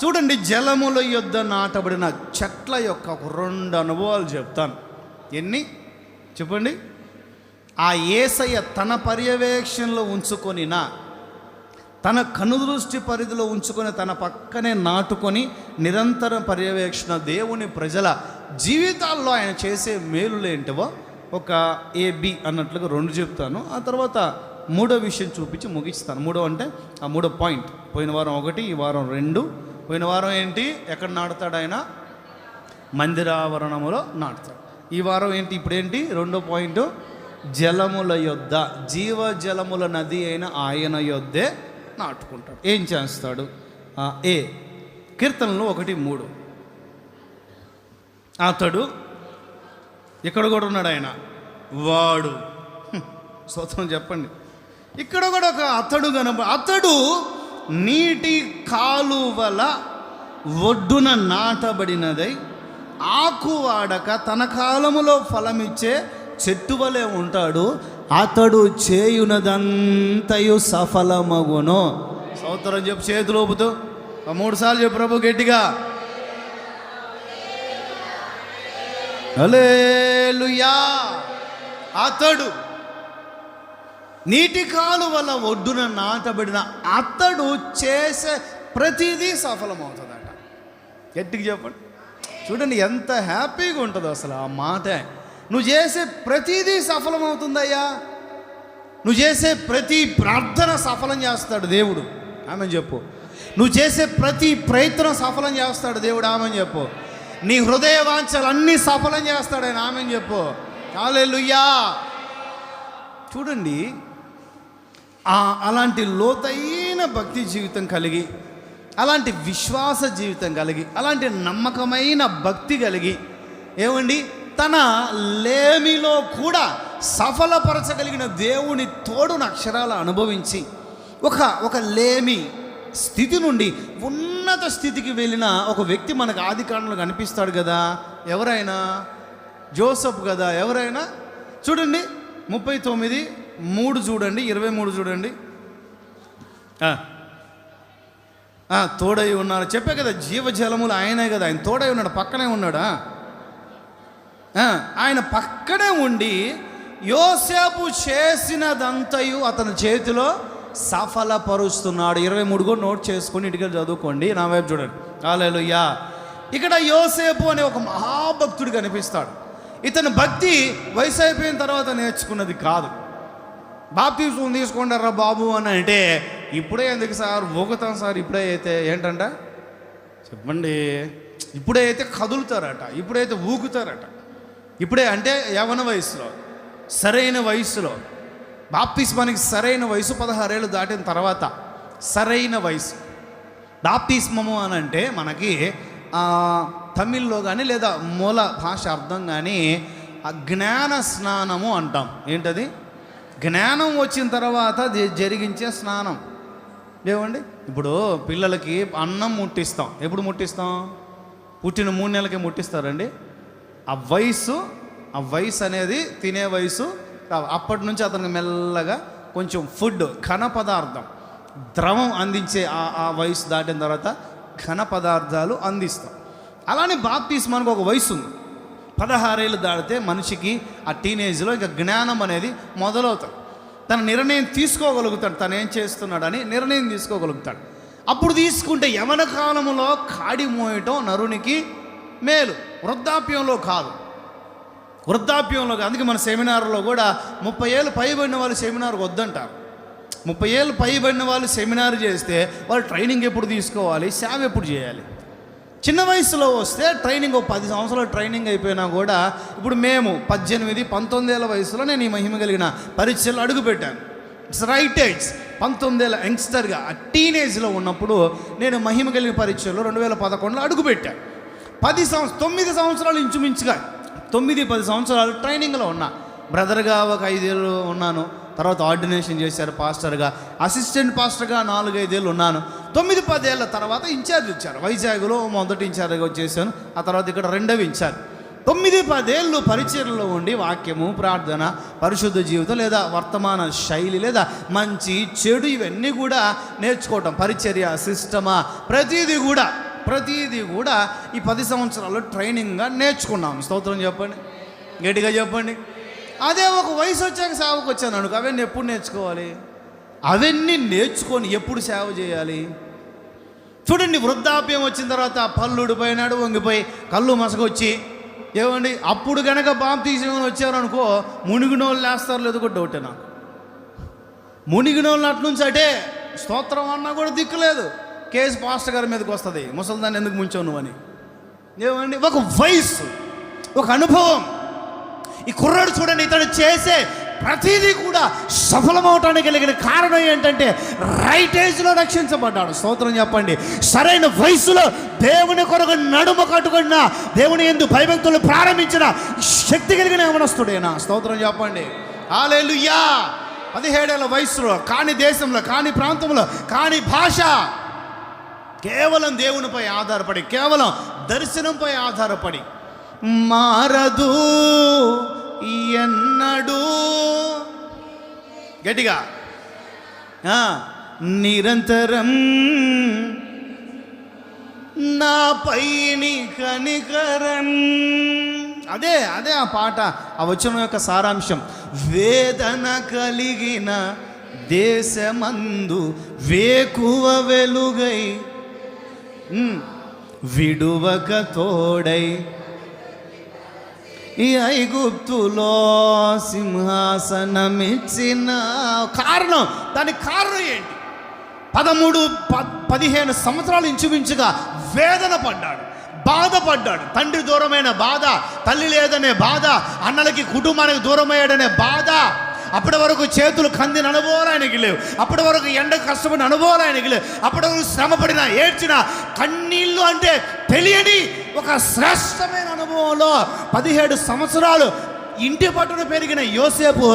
చూడండి, జలముల యొద్ద నాటబడిన చెట్ల యొక్క 2 అనుభవాలు చెప్తాను. ఎన్ని చెప్పండి? ఆ యేసయ్య తన పర్యవేక్షణలో ఉంచుకొనిన, తన కనుదృష్టి పరిధిలో ఉంచుకొని, తన పక్కనే నాటుకొని నిరంతర పర్యవేక్షణ దేవుని ప్రజల జీవితాల్లో ఆయన చేసే మేలులు ఏంటివో ఒక AB అన్నట్లుగా 2 చెప్తాను. ఆ తర్వాత 3వ విషయం చూపించి ముగిస్తాను. 3వ అంటే ఆ 3వ పాయింట్. పోయిన వారం 1, ఈ వారం 2. పోయిన వారం ఏంటి? ఎక్కడ నాటుతాడు ఆయన? మందిరావరణములో నాటుతాడు. ఈ వారం ఏంటి? ఇప్పుడేంటి? 2వ పాయింట్, జలముల యొద్ద, జీవజలముల నది అయిన ఆయన యొద్దే నాటుకుంటాడు. ఏం చేస్తాడు? కీర్తనలు 1:3. అతడు ఇక్కడ కూడా ఉన్నాడు. ఆయన వాడు, స్తోత్రం చెప్పండి. ఇక్కడ కూడా ఒక అతడు అతడు నీటి కాలువల ఒడ్డున నాటబడినదై ఆకు వాడక తన కాలములో ఫలమిచ్చే చెట్టు వలె ఉంటాడు. అతడు చేయునదంతయు సఫలమగును. స్తోత్రం చెప్పు, చేతులు ఊపుతూ 3 సార్లు చెప్పు ప్రభు గట్టిగా. హల్లెలూయా. అతడు నీటి కాలువల ఒడ్డున నాటబడిన అతడు చేసే ప్రతిదీ సఫలమవుతుందట. గట్టిగా చెప్పండి. చూడండి ఎంత హ్యాపీగా ఉంటుందో అసలు ఆ మాట. నువ్వు చేసే ప్రతిదీ సఫలమవుతుందయ్యా. నువ్వు చేసే ప్రతి ప్రార్థన సఫలం చేస్తాడు దేవుడు. ఆమెను చెప్పు. నువ్వు చేసే ప్రతి ప్రయత్నం సఫలం చేస్తాడు దేవుడు. ఆమెను చెప్పు. నీ హృదయ వాంఛలన్నీ సఫలం చేస్తాడు ఆయన. ఆమెను చెప్పు. హల్లెలూయా. చూడండి, అలాంటి లోతైన భక్తి జీవితం కలిగి, అలాంటి విశ్వాస జీవితం కలిగి, అలాంటి నమ్మకమైన భక్తి కలిగి, ఏమండి, తన లేమిలో కూడా సఫలపరచగలిగిన దేవుని తోడును అక్షరాలు అనుభవించి ఒక లేమి స్థితి నుండి ఉన్నత స్థితికి వెళ్ళిన ఒక వ్యక్తి మనకు ఆది కాండంలో కనిపిస్తాడు కదా. ఎవరైనా? జోసెఫ్ కదా. ఎవరైనా? చూడండి 39:3 చూడండి, 23 చూడండి. తోడై ఉన్నారు చెప్పే కదా, జీవజలములు ఆయనే కదా. ఆయన తోడై ఉన్నాడు, పక్కనే ఉన్నాడా? ఆయన పక్కనే ఉండి యోసేపు చేసినదంతయు అతని చేతిలో సఫలపరుస్తున్నాడు. 23 కూడా నోట్ చేసుకొని ఇంటికి చదువుకోండి. నా వైపు చూడండి. హల్లెలూయా. ఇక్కడ యోసేపు అనే ఒక మహాభక్తుడు కనిపిస్తాడు. ఇతని భక్తి వయసు అయిపోయిన తర్వాత నేర్చుకున్నది కాదు. బాప్తిస్మం తీసుకుంటారా బాబు అని అంటే, ఇప్పుడే ఎందుకు సార్, ఊగుతాం సార్, ఇప్పుడే అయితే ఏంటంట చెప్పండి, ఇప్పుడే అయితే కదులుతారట, ఇప్పుడైతే ఊగుతారట. ఇప్పుడే అంటే యవ్వన వయసులో, సరైన వయసులో. బాప్తిస్మానికి సరైన వయసు 16 ఏళ్ళు దాటిన తర్వాత సరైన వయసు. బాప్తిస్మము అని అంటే మనకి తమిళ్లో కానీ లేదా మూల భాష అర్థం కానీ జ్ఞాన స్నానము అంటాం. ఏంటది? జ్ఞానం వచ్చిన తర్వాత జరిగించే స్నానం. ఏమండి, ఇప్పుడు పిల్లలకి అన్నం ముట్టిస్తాం. ఎప్పుడు ముట్టిస్తాం? పుట్టిన 3 నెలలకే ముట్టిస్తారండి. ఆ వయసు అనేది తినే వయసు. అప్పటి నుంచి అతనికి మెల్లగా కొంచెం ఫుడ్, ఘన పదార్థం, ద్రవం అందించే ఆ వయసు దాటిన తర్వాత ఘన పదార్థాలు అందిస్తాం. అలానే బాప్తిస్మానికి ఒక వయసు ఉంది. 16 ఏళ్ళు దాటితే మనిషికి ఆ టీనేజ్లో ఇక జ్ఞానం అనేది మొదలవుతాడు. తన నిర్ణయం తీసుకోగలుగుతాడు, తను ఏం చేస్తున్నాడని నిర్ణయం తీసుకోగలుగుతాడు. అప్పుడు తీసుకుంటే యవన కాలంలో కాడి మోయటం నరునికి మేలు, వృద్ధాప్యంలో కాదు. అందుకే మన సెమినార్లో కూడా 30 ఏళ్ళు పైబడిన వాళ్ళు సెమినార్కి వద్దంటారు. 30 ఏళ్ళు పైబడిన వాళ్ళు సెమినార్ చేస్తే వాళ్ళు ట్రైనింగ్ ఎప్పుడు తీసుకోవాలి, సేవ ఎప్పుడు చేయాలి? చిన్న వయసులో వస్తే ట్రైనింగ్ 10 సంవత్సరాలు ట్రైనింగ్ అయిపోయినా కూడా, ఇప్పుడు మేము 18, 19 ఏళ్ళ వయసులో నేను ఈ మహిమ కలిగిన పరీక్షలు అడుగుపెట్టాను. It's right age. 19 ఏళ్ళ యంగ్స్టర్గా ఆ టీనేజ్లో ఉన్నప్పుడు నేను మహిమ కలిగిన పరీక్షల్లో 2011లో అడుగుపెట్టాను. 9 సంవత్సరాలు ఇంచుమించుగా 9-10 సంవత్సరాలు ట్రైనింగ్లో ఉన్నా. బ్రదర్గా ఒక 5 ఏళ్ళు ఉన్నాను. తర్వాత ఆర్డినేషన్ చేశారు పాస్టర్గా. అసిస్టెంట్ పాస్టర్గా 4-5 ఏళ్ళు ఉన్నాను. 9-10 ఏళ్ళ తర్వాత ఇన్ఛార్జ్ ఇచ్చారు. వైజాగ్లో మొదటి ఇన్ఛార్జ్గా వచ్చేసాను. ఆ తర్వాత ఇక్కడ 2వ ఇన్ఛార్జ్. 9-10 ఏళ్ళు పరిచర్యలో ఉండి వాక్యము, ప్రార్థన, పరిశుద్ధ జీవితం లేదా వర్తమాన శైలి లేదా మంచి చెడు ఇవన్నీ కూడా నేర్చుకోవటం, పరిచర్య సిస్టమా, ప్రతిదీ కూడా ఈ 10 సంవత్సరాలు ట్రైనింగ్గా నేర్చుకున్నాం. స్తోత్రం చెప్పండి, గట్టిగా చెప్పండి. అదే ఒక వయసు వచ్చాక సేవకు వచ్చాను అనుకో, అవన్నీ ఎప్పుడు నేర్చుకోవాలి? అవన్నీ నేర్చుకొని ఎప్పుడు సేవ చేయాలి? చూడండి, వృద్ధాప్యం వచ్చిన తర్వాత పళ్ళు ఊడిపోయినాడు, వంగిపోయి కళ్ళు మసకొచ్చి, ఏమండి, అప్పుడు కనుక బాప్తిస్మం వచ్చారనుకో, మునిగినోళ్ళు లేస్తారు లేదు కూడా డౌటే నాకు. మునిగినోళ్ళు అట్నుంచి అటే స్తోత్రం అన్నా కూడా దిక్కులేదు. కేసు పాస్టర్ గారి మీదకి వస్తుంది, ముసలిదాన్ని ఎందుకు ముంచావు నువ్వని. ఏమండి, ఒక వయసు, ఒక అనుభవం. ఈ కుర్రాడు చూడండి, ఇతడు చేసే ప్రతిదీ కూడా సఫలమవటానికి కలిగిన కారణం ఏంటంటే రైట్ ఏజ్లో రక్షించబడ్డాడు. స్తోత్రం చెప్పండి. సరైన వయసులో దేవుని కొరకు నడుమ కట్టుకున్న, దేవుని యందు భయభక్తులు ప్రారంభించిన శక్తి కలిగిన యవనస్తుడేనా? స్తోత్రం చెప్పండి. హల్లెలూయా. 17 ఏళ్ళ వయసులో, కాని దేశంలో, కాని ప్రాంతంలో, కాని భాష, కేవలం దేవునిపై ఆధారపడి, కేవలం దర్శనంపై ఆధారపడి, మారదు ఎన్నడూ, గట్టిగా నిరంతరం నాపై నీ కనికరం. అదే ఆ పాట, ఆ వచనం యొక్క సారాంశం. వేదన కలిగిన దేశమందు వేకువ వెలుగై విడువక తోడై ఈ ఐగుప్తులో సింహాసనమిచ్చిన కారణం, దానికి కారణం ఏంటి? 13-15 సంవత్సరాలు ఇంచుమించుగా వేదన పడ్డాడు, బాధపడ్డాడు. తండ్రి దూరమైన బాధ, తల్లి లేదనే బాధ, అన్నలకి కుటుంబానికి దూరమయ్యాడనే బాధ. అప్పటి వరకు చేతులు కందిన అనుభవాలు ఆయనకి లేవు, అప్పటి వరకు ఎండ కష్టపడిన అనుభవాలు ఆయనకి లేవు, అప్పటి వరకు శ్రమపడిన, ఏడ్చిన, కన్నీళ్ళు అంటే తెలియని ఒక శ్రేష్టమైన అనుభవంలో 17 సంవత్సరాలు ఇంటి పట్టున పెరిగిన యోసేపు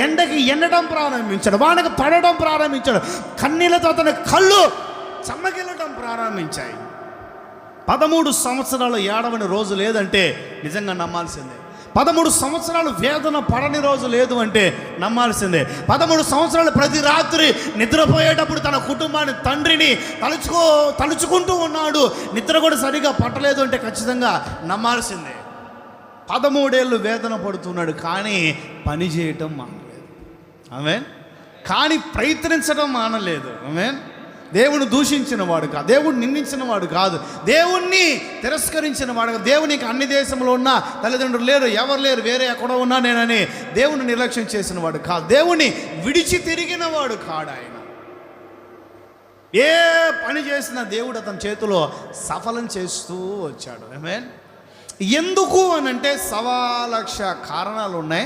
ఎండకి ఎండడం ప్రారంభించాడు, వానకి పడడం ప్రారంభించాడు, కన్నీళ్ళతో అతని కళ్ళు చెమ్మగిల్లడం ప్రారంభించాయి. 13 సంవత్సరాలు ఏడవని రోజు లేదంటే నిజంగా నమ్మాల్సిందే. 13 సంవత్సరాలు వేదన పడని రోజు లేదు అంటే నమ్మాల్సిందే. 13 సంవత్సరాలు ప్రతి రాత్రి నిద్రపోయేటప్పుడు తన కుటుంబాన్ని, తండ్రిని తలుచుకుంటూ ఉన్నాడు. నిద్ర కూడా సరిగా పట్టలేదు అంటే ఖచ్చితంగా నమ్మాల్సిందే. 13 ఏళ్ళు వేదన పడుతున్నాడు, కానీ పని చేయటం మానలేదు. ఆమేన్. కానీ ప్రయత్నించడం మానలేదు. ఆమేన్. దేవుని దూషించిన వాడు కాదు, దేవుడిని నిందించిన వాడు కాదు, దేవుణ్ణి తిరస్కరించిన వాడు కాదు. దేవునికి అన్ని దేశంలో ఉన్న తల్లిదండ్రులు లేరు, ఎవరు లేరు, వేరే ఎక్కడో ఉన్నా నేనని దేవుని నిర్లక్ష్యం చేసిన వాడు కాదు, దేవుణ్ణి విడిచి తిరిగిన వాడు కాడు. ఆయన ఏ పని చేసినా దేవుడు అతని చేతిలో సఫలం చేస్తూ వచ్చాడు. ఆమేన్. ఎందుకు అనంటే 1,00,000 కారణాలు ఉన్నాయి.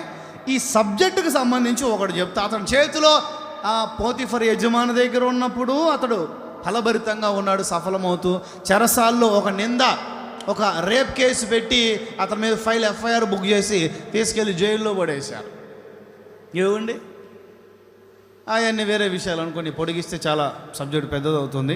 ఈ సబ్జెక్టుకు సంబంధించి ఒకటి చెప్తా. అతని చేతిలో పోతిఫర్ యజమాని దగ్గర ఉన్నప్పుడు అతడు ఫలభరితంగా ఉన్నాడు, సఫలమవుతూ. చెరసాల్లో ఒక నింద, ఒక రేప్ కేసు పెట్టి అతని మీద ఎఫ్ఐఆర్ బుక్ చేసి తీసుకెళ్ళి జైల్లో పడేశారు. ఏమండి, అవన్నీ వేరే విషయాలు అనుకోని పొడిగిస్తే చాలా సబ్జెక్ట్ పెద్దదవుతుంది.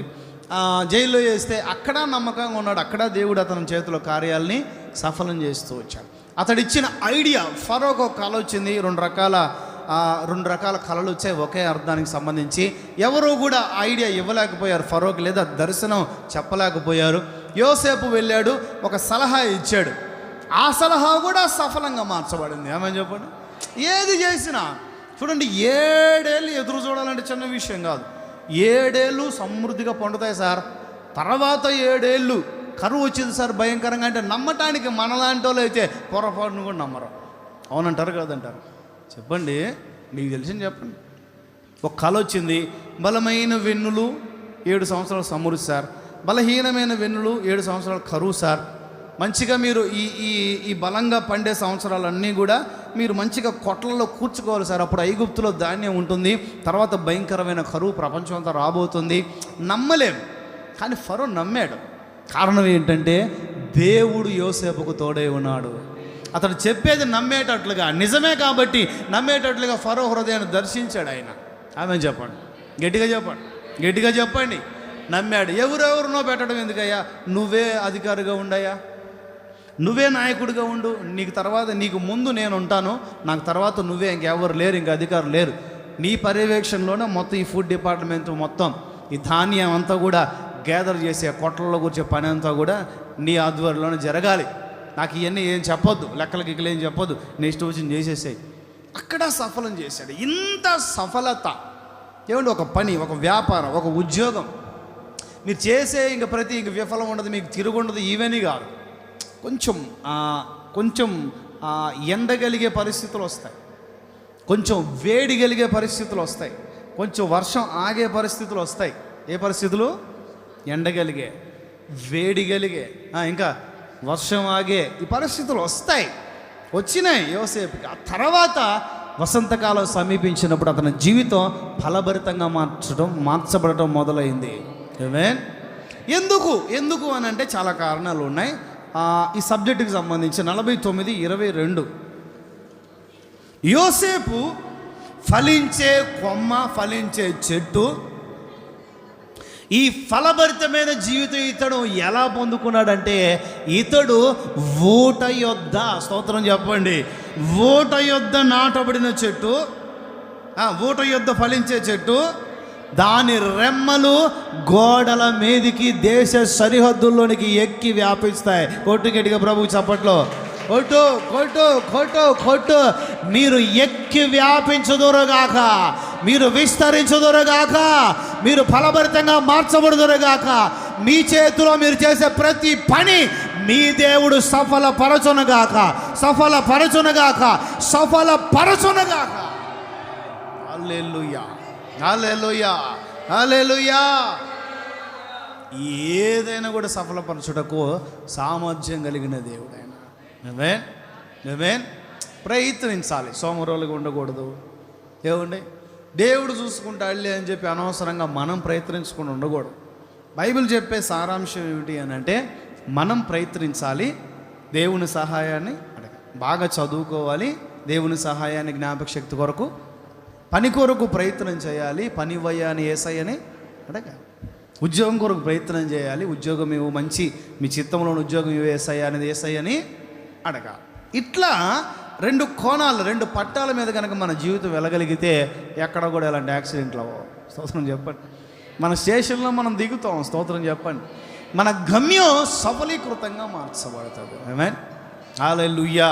జైల్లో వేస్తే అక్కడ నమ్మకంగా ఉన్నాడు, అక్కడ దేవుడు అతని చేతిలో కార్యాలని సఫలం చేస్తూ వచ్చాడు. అతడిచ్చిన ఐడియా, ఫరోకు ఒక కళ వచ్చింది, రెండు రకాల కళలు వచ్చాయి ఒకే అర్థానికి సంబంధించి. ఎవరూ కూడా ఐడియా ఇవ్వలేకపోయారు ఫరోకి, లేదా దర్శనం చెప్పలేకపోయారు. యోసేపు వెళ్ళాడు, ఒక సలహా ఇచ్చాడు, ఆ సలహా కూడా సఫలంగా మార్చబడింది. ఏమని చెప్పండి. ఏది చేసినా చూడండి, 7 ఏళ్ళు ఎదురు చూడాలంటే చిన్న విషయం కాదు. 7 ఏళ్ళు సమృద్ధిగా పండుతాయి సార్, తర్వాత 7 ఏళ్ళు కరువు వచ్చింది సార్ భయంకరంగా అంటే నమ్మటానికి మనలాంటి వాళ్ళు అయితే పొరపాటును కూడా నమ్మరు. అవునంటారు కాదంటారు? చెప్పండి, మీకు తెలిసింది చెప్పండి. ఒక కళ వచ్చింది, బలమైన వెన్నులు 7 సంవత్సరాలు సమృద్ధి సార్, బలహీనమైన వెన్నులు 7 సంవత్సరాలు కరువు సార్. మంచిగా మీరు ఈ బలంగా పండే సంవత్సరాలన్నీ కూడా మీరు మంచిగా కొట్లలో కూర్చుకోవాలి సార్, అప్పుడు ఐగుప్తులో ధాన్యం ఉంటుంది, తర్వాత భయంకరమైన కరువు ప్రపంచం అంతా రాబోతుంది. నమ్మలేం, కానీ ఫరో నమ్మాడు. కారణం ఏంటంటే దేవుడు యోసేపుకు తోడై ఉన్నాడు. అతడు చెప్పేది నమ్మేటట్లుగా, నిజమే కాబట్టి నమ్మేటట్లుగా ఫరో హృదయాన్ని దర్శించాడు ఆయన. ఆమె చెప్పండి, గట్టిగా చెప్పండి. నమ్మాడు. ఎవరెవరినో పెట్టడం ఎందుకయ్యా, నువ్వే అధికారిగా ఉండయ్యా, నువ్వే నాయకుడిగా ఉండు, నీకు ముందు నేను ఉంటాను, నాకు తర్వాత నువ్వే, ఇంకెవరు లేరు, ఇంక అధికారులు లేరు, నీ పర్యవేక్షణలోనే మొత్తం ఈ ఫుడ్ డిపార్ట్మెంట్ మొత్తం ఈ ధాన్యం అంతా కూడా గ్యాదర్ చేసే కొట్లలో కూర్చే పని అంతా కూడా నీ ఆధ్వర్యంలోనే జరగాలి, నాకు ఇవన్నీ ఏం చెప్పొద్దు, లెక్కలకి ఇక్కడ ఏం చెప్పొద్దు, నెక్స్ట్ వచ్చి చేసేసాయి. అక్కడ సఫలం చేశాడు. ఇంత సఫలత ఏమండి, ఒక పని, ఒక వ్యాపారం, ఒక ఉద్యోగం మీరు చేసే ఇంక విఫలం ఉండదు, మీకు తిరుగుండదు, ఈవెనీ కాదు. కొంచెం ఎండగలిగే పరిస్థితులు వస్తాయి, కొంచెం వేడి కలిగే పరిస్థితులు వస్తాయి, కొంచెం వర్షం ఆగే పరిస్థితులు వస్తాయి. ఏ పరిస్థితులు? ఎండగలిగే, వేడి కలిగే, ఇంకా వర్షం ఆగే ఈ పరిస్థితులు వచ్చినాయి యోసేపుకి. ఆ తర్వాత వసంతకాలం సమీపించినప్పుడు అతని జీవితం ఫలభరితంగా మార్చబడటం మొదలైంది. ఎందుకు అని అంటే చాలా కారణాలు ఉన్నాయి. ఈ సబ్జెక్టుకి సంబంధించి 49:22 యోసేపు ఫలించే కొమ్మ, ఫలించే చెట్టు. ఈ ఫలభరితమైన జీవితం ఇతడు ఎలా పొందుకున్నాడంటే, ఇతడు ఊట యొద్ద, స్తోత్రం చెప్పండి, ఊట యొద్ద నాటబడిన చెట్టు, ఊట యొద్ద ఫలించే చెట్టు, దాని రెమ్మలు గోడల మీదికి దేశ సరిహద్దుల్లోనికి ఎక్కి వ్యాపిస్తాయి. కొట్టు గట్టిగా ప్రభువు చప్పట్లో. కొట్టు కొట్టు కొట్టు కొట్టు. మీరు ఎక్కి వ్యాపించుదురుగాక, మీరు విస్తరించుదురుగాక, మీరు ఫలభరితంగా మార్చబడుదురుగాక. మీ చేతిలో మీరు చేసే ప్రతి పని మీ దేవుడు సఫలపరచునుగాక, సఫలపరచునుగాక, సఫలపరచునుగాక. హల్లెలూయా, హల్లెలూయా, హల్లెలూయా. ఏదైనా కూడా సఫలపరచుటకు సామర్థ్యం కలిగిన దేవుడు ఆయన. ఆమేన్, ఆమేన్. ప్రయత్నించాలి, సోమరోలుగా ఉండకూడదు. ఏమండి, దేవుడు చూసుకుంటాడులే అని చెప్పి అనవసరంగా మనం ప్రయత్నించుకుని ఉండకూడదు. బైబిల్ చెప్పే సారాంశం ఏమిటి అని అంటే, మనం ప్రయత్నించాలి, దేవుని సహాయాన్ని బాగా చదువుకోవాలి, దేవుని సహాయాన్ని జ్ఞాపక శక్తి కొరకు, పని కొరకు ప్రయత్నం చేయాలి, పని వయ్యాని ఏసయ్యని అడగాలి. ఉద్యోగం కొరకు ప్రయత్నం చేయాలి, ఉద్యోగం ఇవ్వు, మంచి మీ చిత్తంలోని ఉద్యోగం ఇవ్వు ఏసయ్య అనేది ఏసయ్యని అడగాలి. ఇట్లా రెండు కోణాలు, రెండు పట్టాల మీద కనుక మన జీవితం వెళ్ళగలిగితే ఎక్కడ కూడా ఎలాంటి యాక్సిడెంట్లు అవ్వవు. స్తోత్రం చెప్పండి. మన స్టేషన్లో మనం దిగుతాం, స్తోత్రం చెప్పండి. మన గమ్యం సఫలీకృతంగా మార్చబడుతుంది. ఆమేన్, హల్లెలూయా.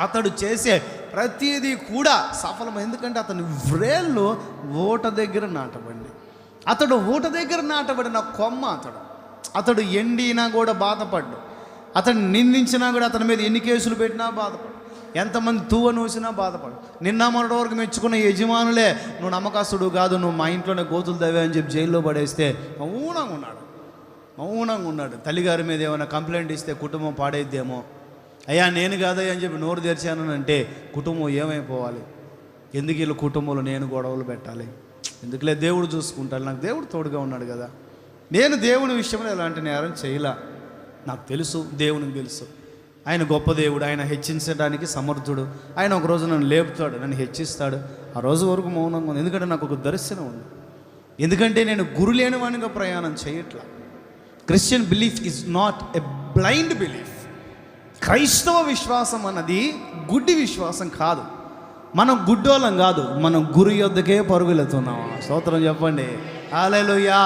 అతడు చేసే ప్రతిదీ కూడా సఫలం. ఎందుకంటే అతని వ్రేళ్ళు ఊట దగ్గర నాటబడి, అతడు ఊట దగ్గర నాటబడిన కొమ్మ. అతడు ఎండినా కూడా బాధపడ్డు, అతను నిందించినా కూడా, అతని మీద ఎన్ని కేసులు పెట్టినా బాధపడు, ఎంతమంది తువ్వ నూసినా బాధపడు. నిన్న మొన్నటి వరకు మెచ్చుకున్న యజమానులే నువ్వు నమ్మకస్తుడు కాదు, నువ్వు మా ఇంట్లోనే గోతులు తవ్వే అని చెప్పి జైల్లో పడేస్తే మౌనంగా ఉన్నాడు. తల్లిగారి మీద ఏమైనా కంప్లైంట్ ఇస్తే కుటుంబం పాడైద్దేమో, అయ్యా నేను కాదయ్యా అని చెప్పి నోరు తెరిచాను అంటే కుటుంబం ఏమైపోవాలి. ఎందుకు వీళ్ళ కుటుంబంలో నేను గొడవలు పెట్టాలి, ఎందుకులే దేవుడు చూసుకుంటాడు, నాకు దేవుడు తోడుగా ఉన్నాడు కదా. నేను దేవుని విషయంలో ఎలాంటి నేరం చేయలా, నాకు తెలుసు, దేవునికి తెలుసు. ఆయన గొప్ప దేవుడు, ఆయన హెచ్చించడానికి సమర్థుడు. ఆయన ఒకరోజు నన్ను లేపుతాడు, నన్ను హెచ్చిస్తాడు. ఆ రోజు వరకు మౌనంగా ఉంది, ఎందుకంటే నాకు ఒక దర్శనం ఉంది. ఎందుకంటే నేను గురు లేని వానిగా ప్రయాణం చేయట్లా. Christian belief is not a blind belief. క్రైస్తవ విశ్వాసం అన్నది గుడ్డి విశ్వాసం కాదు. మనం గుడ్డోళ్ళం కాదు, మనం గురు యొద్దకే పరుగులెత్తున్నాం. స్తోత్రం చెప్పండి, హల్లెలూయా.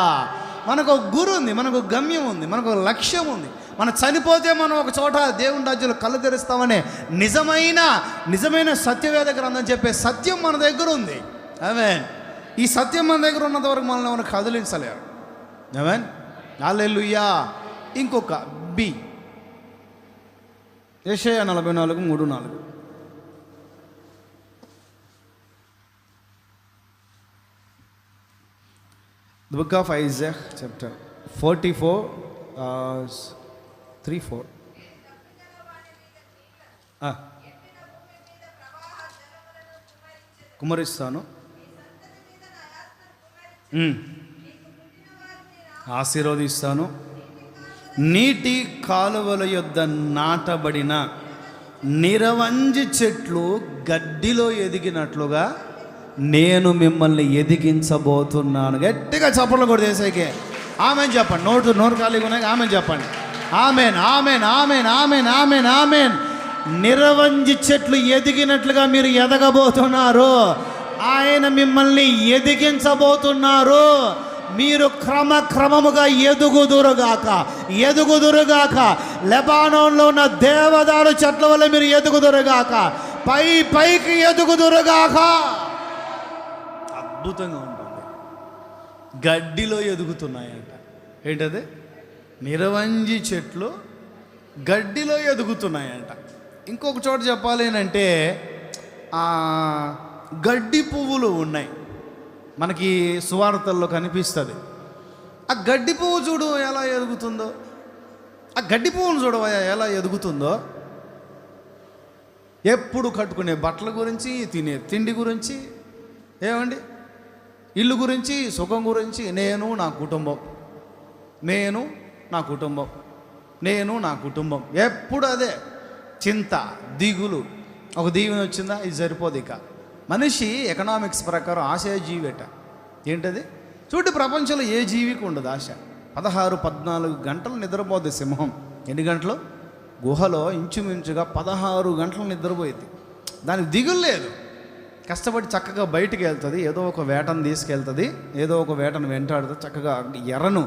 మనకు ఒక గురు ఉంది, మనకు ఒక గమ్యం ఉంది, మనకు ఒక లక్ష్యం ఉంది. మనం చనిపోతే మనం ఒక చోట దేవుని రాజ్యంలో కళ్ళు తెరుస్తామనే నిజమైన సత్యవేద గ్రంథం చెప్పే సత్యం మన దగ్గర ఉంది. ఆమేన్. ఈ సత్యం మన దగ్గర ఉన్నంత వరకు మనల్ని ఎవరు కదిలించలేరు. ఆమేన్, హల్లెలూయా. ఇంకొక బి, యెషయా 44:3-4. The book of Isaiah chapter 44:3-4. కుమరిస్తాను, ఆశీర్వదిస్తాను. నీటి కాలువల యొద్ద నాటబడిన నిరవంజి చెట్లు గడ్డిలో ఎదిగినట్లుగా నేను మిమ్మల్ని ఎదిగించబోతున్నాను. గట్టిగా చప్పట్లు కూడా చేసేకే ఆమెన్ చెప్పండి. నోరు ఖాళీగా ఉన్నాయి, ఆమెన్ చెప్పండి. Amen, amen, amen, amen, amen, amen. నిరవంజి చెట్లు ఎదిగినట్లుగా మీరు ఎదగబోతున్నారు. ఆయన మిమ్మల్ని ఎదిగించబోతున్నారు. మీరు క్రమముగా ఎదుగుదురుగాక. లెబానోన్లో ఉన్న దేవదారు చెట్ల వల్ల మీరు ఎదుగుదురుగాక, పైకి ఎదుగుదురుగాక. అద్భుతంగా ఉంటుంది. గడ్డిలో ఎదుగుతున్నాయంట. ఏంటది? నిరవంజి చెట్లు గడ్డిలో ఎదుగుతున్నాయంట. ఇంకొక చోట చెప్పాలి అంటే గడ్డి పువ్వులు ఉన్నాయి, మనకి సువార్తల్లో కనిపిస్తుంది. ఆ గడ్డి పువ్వు చూడు ఎలా ఎదుగుతుందో, ఆ గడ్డి పువ్వును చూడవా ఎలా ఎదుగుతుందో. ఎప్పుడు కట్టుకునే బట్టల గురించి, తినే తిండి గురించి, ఏమండి, ఇల్లు గురించి, సుఖం గురించి, నేను నా కుటుంబం, ఎప్పుడు అదే చింత, దిగులు. ఒక దీవెన వచ్చిందా, ఇది సరిపోదు. ఇక మనిషి ఎకనామిక్స్ ప్రకారం ఆశయజీవేట. ఏంటది? చూడు, ప్రపంచంలో ఏ జీవికి ఉండదు ఆశ. 16-14 గంటలు నిద్రపోద్ది సింహం. ఎన్ని గంటలు? గుహలో ఇంచుమించుగా 16 గంటలు నిద్రపోయింది. దానికి దిగులు లేదు. కష్టపడి చక్కగా బయటికి వెళ్తుంది, ఏదో ఒక వేటను తీసుకెళ్తుంది, ఏదో ఒక వేటను వెంటాడుతుంది, చక్కగా ఎర్రను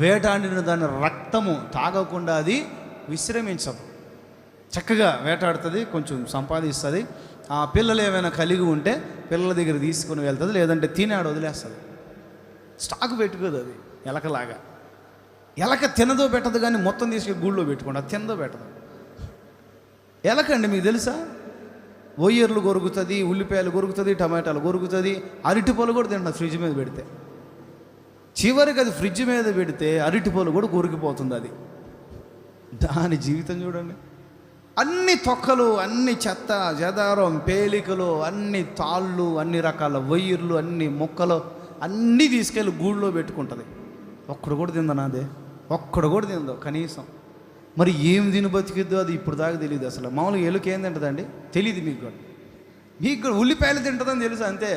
వేటాడిన దాని రక్తము తాగకుండా అది విశ్రమించదు. చక్కగా వేటాడుతుంది, కొంచెం సంపాదిస్తుంది. ఆ పిల్లలు ఏమైనా కలిగి ఉంటే పిల్లల దగ్గర తీసుకుని వెళ్తుంది, లేదంటే తినాడు వదిలేస్తుంది. స్టాక్ పెట్టుకోదు అది ఎలకలాగా. ఎలక తినదో పెట్టదు, కానీ మొత్తం తీసుకెళ్ళి గూళ్ళో పెట్టుకోండి, అది తినదో పెట్టదు. ఎలకండి మీకు తెలుసా, ఒయ్యర్లు కొరుకుతుంది, ఉల్లిపాయలు కొరుకుతుంది, టమాటాలు కొరుకుతుంది, అరటిపళ్ళు కూడా తింటుంది ఫ్రిడ్జ్ మీద పెడితే. చివరికి అది ఫ్రిడ్జ్ మీద పెడితే అరటిపళ్ళు కూడా కొరికిపోతుంది. అది దాని జీవితం చూడండి. అన్ని తొక్కలు, అన్ని చెత్త చెదారం, పేలికలు, అన్ని తాళ్ళు, అన్ని రకాల ఒయ్యర్లు, అన్ని మొక్కలు అన్నీ తీసుకెళ్ళి గూళ్ళో పెట్టుకుంటుంది. ఒక్కడు కూడా తిందనాదే, ఒక్కడు కూడా తిందో కనీసం. మరి ఏం తిని బతికిద్దో అది ఇప్పుడు దాకా తెలియదు. అసలు మామూలుగా ఎలుక ఏం తింటుందండి తెలియదు మీకు కూడా. మీకు కూడా ఉల్లిపాయలు తింటుందని తెలుసు అంతే.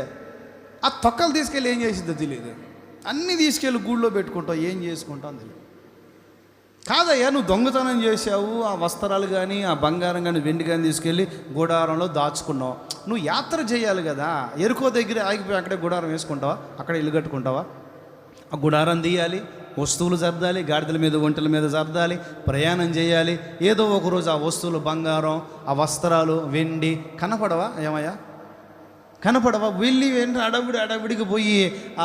ఆ తొక్కలు తీసుకెళ్ళి ఏం చేసిద్దో తెలియదు. అన్నీ తీసుకెళ్ళి గూళ్ళో పెట్టుకుంటావు, ఏం చేసుకుంటావు తెలియదు. కాదయ్యా, నువ్వు దొంగతనం చేసావు, ఆ వస్త్రాలు కానీ ఆ బంగారం కానీ వెండి కానీ తీసుకెళ్ళి గుడారంలో దాచుకున్నావు. నువ్వు యాత్ర చేయాలి కదా, ఎరుకో దగ్గర ఆగిపోయి అక్కడే గుడారం వేసుకుంటావా, అక్కడ ఇల్లు కట్టుకుంటావా? ఆ గుడారం తీయాలి, వస్తువులు సర్దాలి, గాడిదల మీద ఒంటెల మీద సర్దాలి, ప్రయాణం చేయాలి. ఏదో ఒకరోజు ఆ వస్తువులు, బంగారం, ఆ వస్త్రాలు, వెండి కనపడవా? ఏమయ్యా కనపడవా? వెళ్ళి అడవిడికి పోయి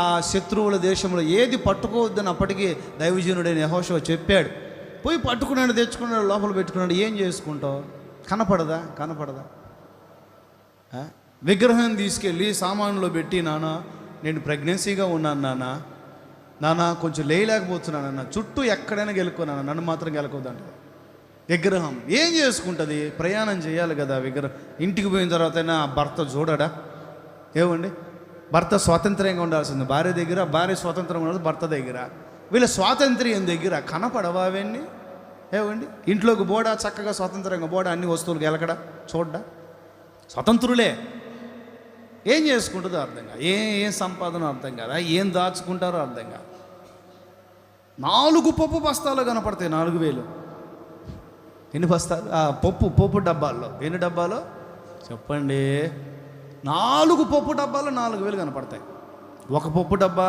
ఆ శత్రువుల దేశంలో ఏది పట్టుకోవద్దని అప్పటికి దైవజనుడైన యెహోషువ చెప్పాడు. పోయి పట్టుకున్నాడు, తెచ్చుకున్నాడు, లోపల పెట్టుకున్నాడు. ఏం చేసుకుంటావు? కనపడదా? విగ్రహం తీసుకెళ్ళి సామాన్లో పెట్టి, నాన్న నేను ప్రెగ్నెన్సీగా ఉన్నాను నాన్న కొంచెం లేయలేకపోతున్నాను అన్న, చుట్టూ ఎక్కడైనా గెలుక్కున్నాను, నన్ను మాత్రం గెలకొద్దంట. విగ్రహం ఏం చేసుకుంటుంది? ప్రయాణం చేయాలి కదా విగ్రహం. ఇంటికి పోయిన తర్వాత అయినా భర్త చూడడా? ఏమండి, భర్త స్వాతంత్ర్యంగా ఉండాల్సింది భార్య దగ్గర, భార్య స్వాతంత్రంగా ఉండాలి భర్త దగ్గర. వీళ్ళ స్వాతంత్ర్యం దగ్గర కనపడవా అవన్నీ? ఏమండి, ఇంట్లోకి బోడా, చక్కగా స్వాతంత్రంగా బోడా, అన్ని వస్తువులు గెలకడా, చూడ్డా, స్వతంత్రులే. ఏం చేసుకుంటుందో అర్థం కాదు, ఏం సంపాదన అర్థం కాదా, ఏం దాచుకుంటారో అర్థం కాదు. 4 పప్పు బస్తాలు కనపడతాయి, 4,000. ఎన్ని బస్తాలు? పప్పు డబ్బాల్లో ఎన్ని డబ్బాలో చెప్పండి? 4 పప్పు డబ్బాలు 4,000 కనపడతాయి. ఒక పప్పు డబ్బా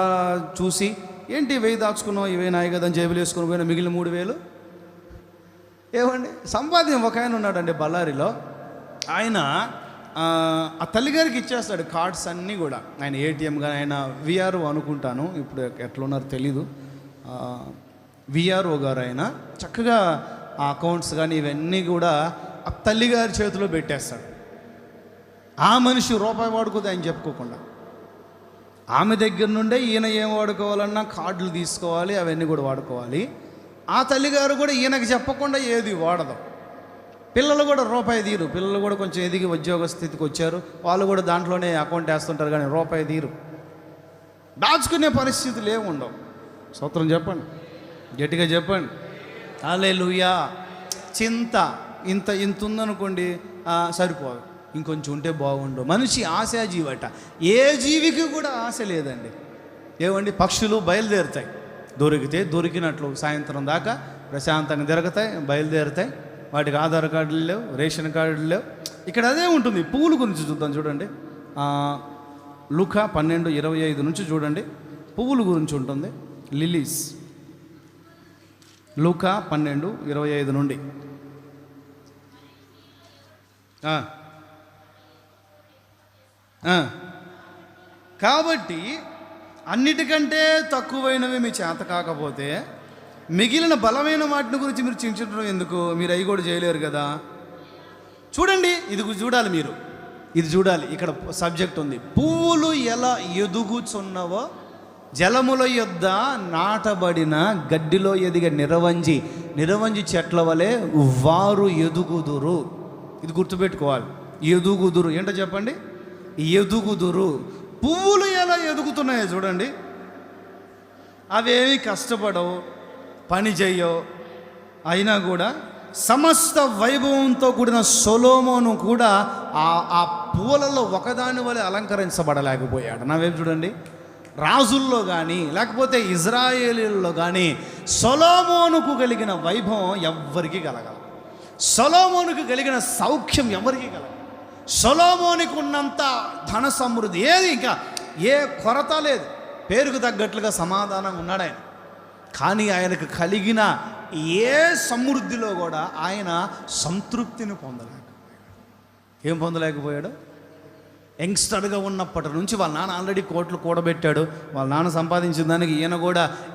చూసి ఏంటి 1000 దాచుకున్నావు, ఇవే నాయి కదా అని జేబులు వేసుకుని పోయినా మిగిలిన 3,000. ఏమండి, సంపాద్యం. ఒక ఆయన ఉన్నాడండి బళ్ళారిలో, ఆయన ఆ తల్లిగారికి ఇచ్చేస్తాడు కార్డ్స్ అన్నీ కూడా. ఆయన ఏటీఎం కానీ, ఆయన విఆర్ఓ అనుకుంటాను, ఇప్పుడు ఎట్లున్నారో తెలీదు, విఆర్ఓ గారు. ఆయన చక్కగా ఆ అకౌంట్స్ కానీ ఇవన్నీ కూడా ఆ తల్లిగారి చేతిలో పెట్టేస్తాడు. ఆ మనిషి రూపాయి వాడుకోదు ఆయన చెప్పుకోకుండా. ఆమె దగ్గర నుండే ఈయన ఏం వాడుకోవాలన్నా కార్డులు తీసుకోవాలి, అవన్నీ కూడా వాడుకోవాలి. ఆ తల్లిగారు కూడా ఈయనకి చెప్పకుండా ఏది వాడదు. పిల్లలు కూడా రూపాయి తీరు. పిల్లలు కూడా కొంచెం ఎదిగి ఉద్యోగ స్థితికి వచ్చారు, వాళ్ళు కూడా దాంట్లోనే అకౌంట్ వేస్తుంటారు, కానీ రూపాయి తీరు. దాచుకునే పరిస్థితులు ఏముండవు. స్తోత్రం చెప్పండి, గట్టిగా చెప్పండి. హల్లెలూయా. చింత ఇంత ఉందనుకోండి, సరిపోదు, ఇంకొంచెం ఉంటే బాగుండు. మనిషి ఆశాజీవట. ఏ జీవికి కూడా ఆశ లేదండి. ఏమండి, పక్షులు బయలుదేరుతాయి, దొరికితే దొరికినట్లు సాయంత్రం దాకా ప్రశాంతంగా తిరుగుతాయి, బయలుదేరుతాయి. వాటికి ఆధార్ కార్డులు లేవు, రేషన్ కార్డులు లేవు. ఇక్కడ అదే ఉంటుంది. పువ్వుల గురించి చూద్దాం చూడండి. లూకా 12:25 నుంచి చూడండి, పువ్వుల గురించి ఉంటుంది. లిలీస్, లూకా 12:25 నుండి. కాబట్టి అన్నిటికంటే తక్కువైనవి మీ చేత కాకపోతే మిగిలిన బలమైన వాటిని గురించి మీరు చింతించడం ఎందుకు? మీరు అవి కూడా చేయలేరు కదా. చూడండి, ఇది చూడాలి మీరు, ఇది చూడాలి. ఇక్కడ సబ్జెక్ట్ ఉంది. పువ్వులు ఎలా ఎదుగుచున్నవో జలముల యొద్ద నాటబడిన గడ్డిలో ఎదిగే నిరవంజి చెట్ల వలె వారు ఎదుగుదురు. ఇది గుర్తుపెట్టుకోవాలి. ఎదుగుదురు ఏంటో చెప్పండి? ఎదుగుదురు. పువ్వులు ఎలా ఎదుగుతున్నాయో చూడండి. అవేమి కష్టపడవు, పని చేయవు, అయినా కూడా సమస్త వైభవంతో కూడిన సొలొమోను కూడా ఆ పూలలో ఒకదాని వలె అలంకరించబడలేకపోయాడు. నావేం చూడండి, రాజుల్లో కానీ లేకపోతే ఇజ్రాయేలీల్లో కానీ సొలొమోనుకు కలిగిన వైభవం ఎవ్వరికీ కలగల. సొలొమోనుకు కలిగిన సౌఖ్యం ఎవరికి కలగదు. సొలొమోనుకు ఉన్నంత ధన సమృద్ధి ఏది, ఇంకా ఏ కొరత లేదు. పేరుకు తగ్గట్లుగా సమాధానంగా ఉన్నాడు ఆయన. కానీ ఆయనకు కలిగిన ఏ సమృద్ధిలో కూడా ఆయన సంతృప్తిని పొందలేకపోయాడు. ఏం పొందలేకపోయాడు? యంగ్స్టర్గా ఉన్నప్పటి నుంచి వాళ్ళ నాన్న ఆల్రెడీ కోట్లు కూడబెట్టాడు. వాళ్ళ నాన్న సంపాదించిన దానికి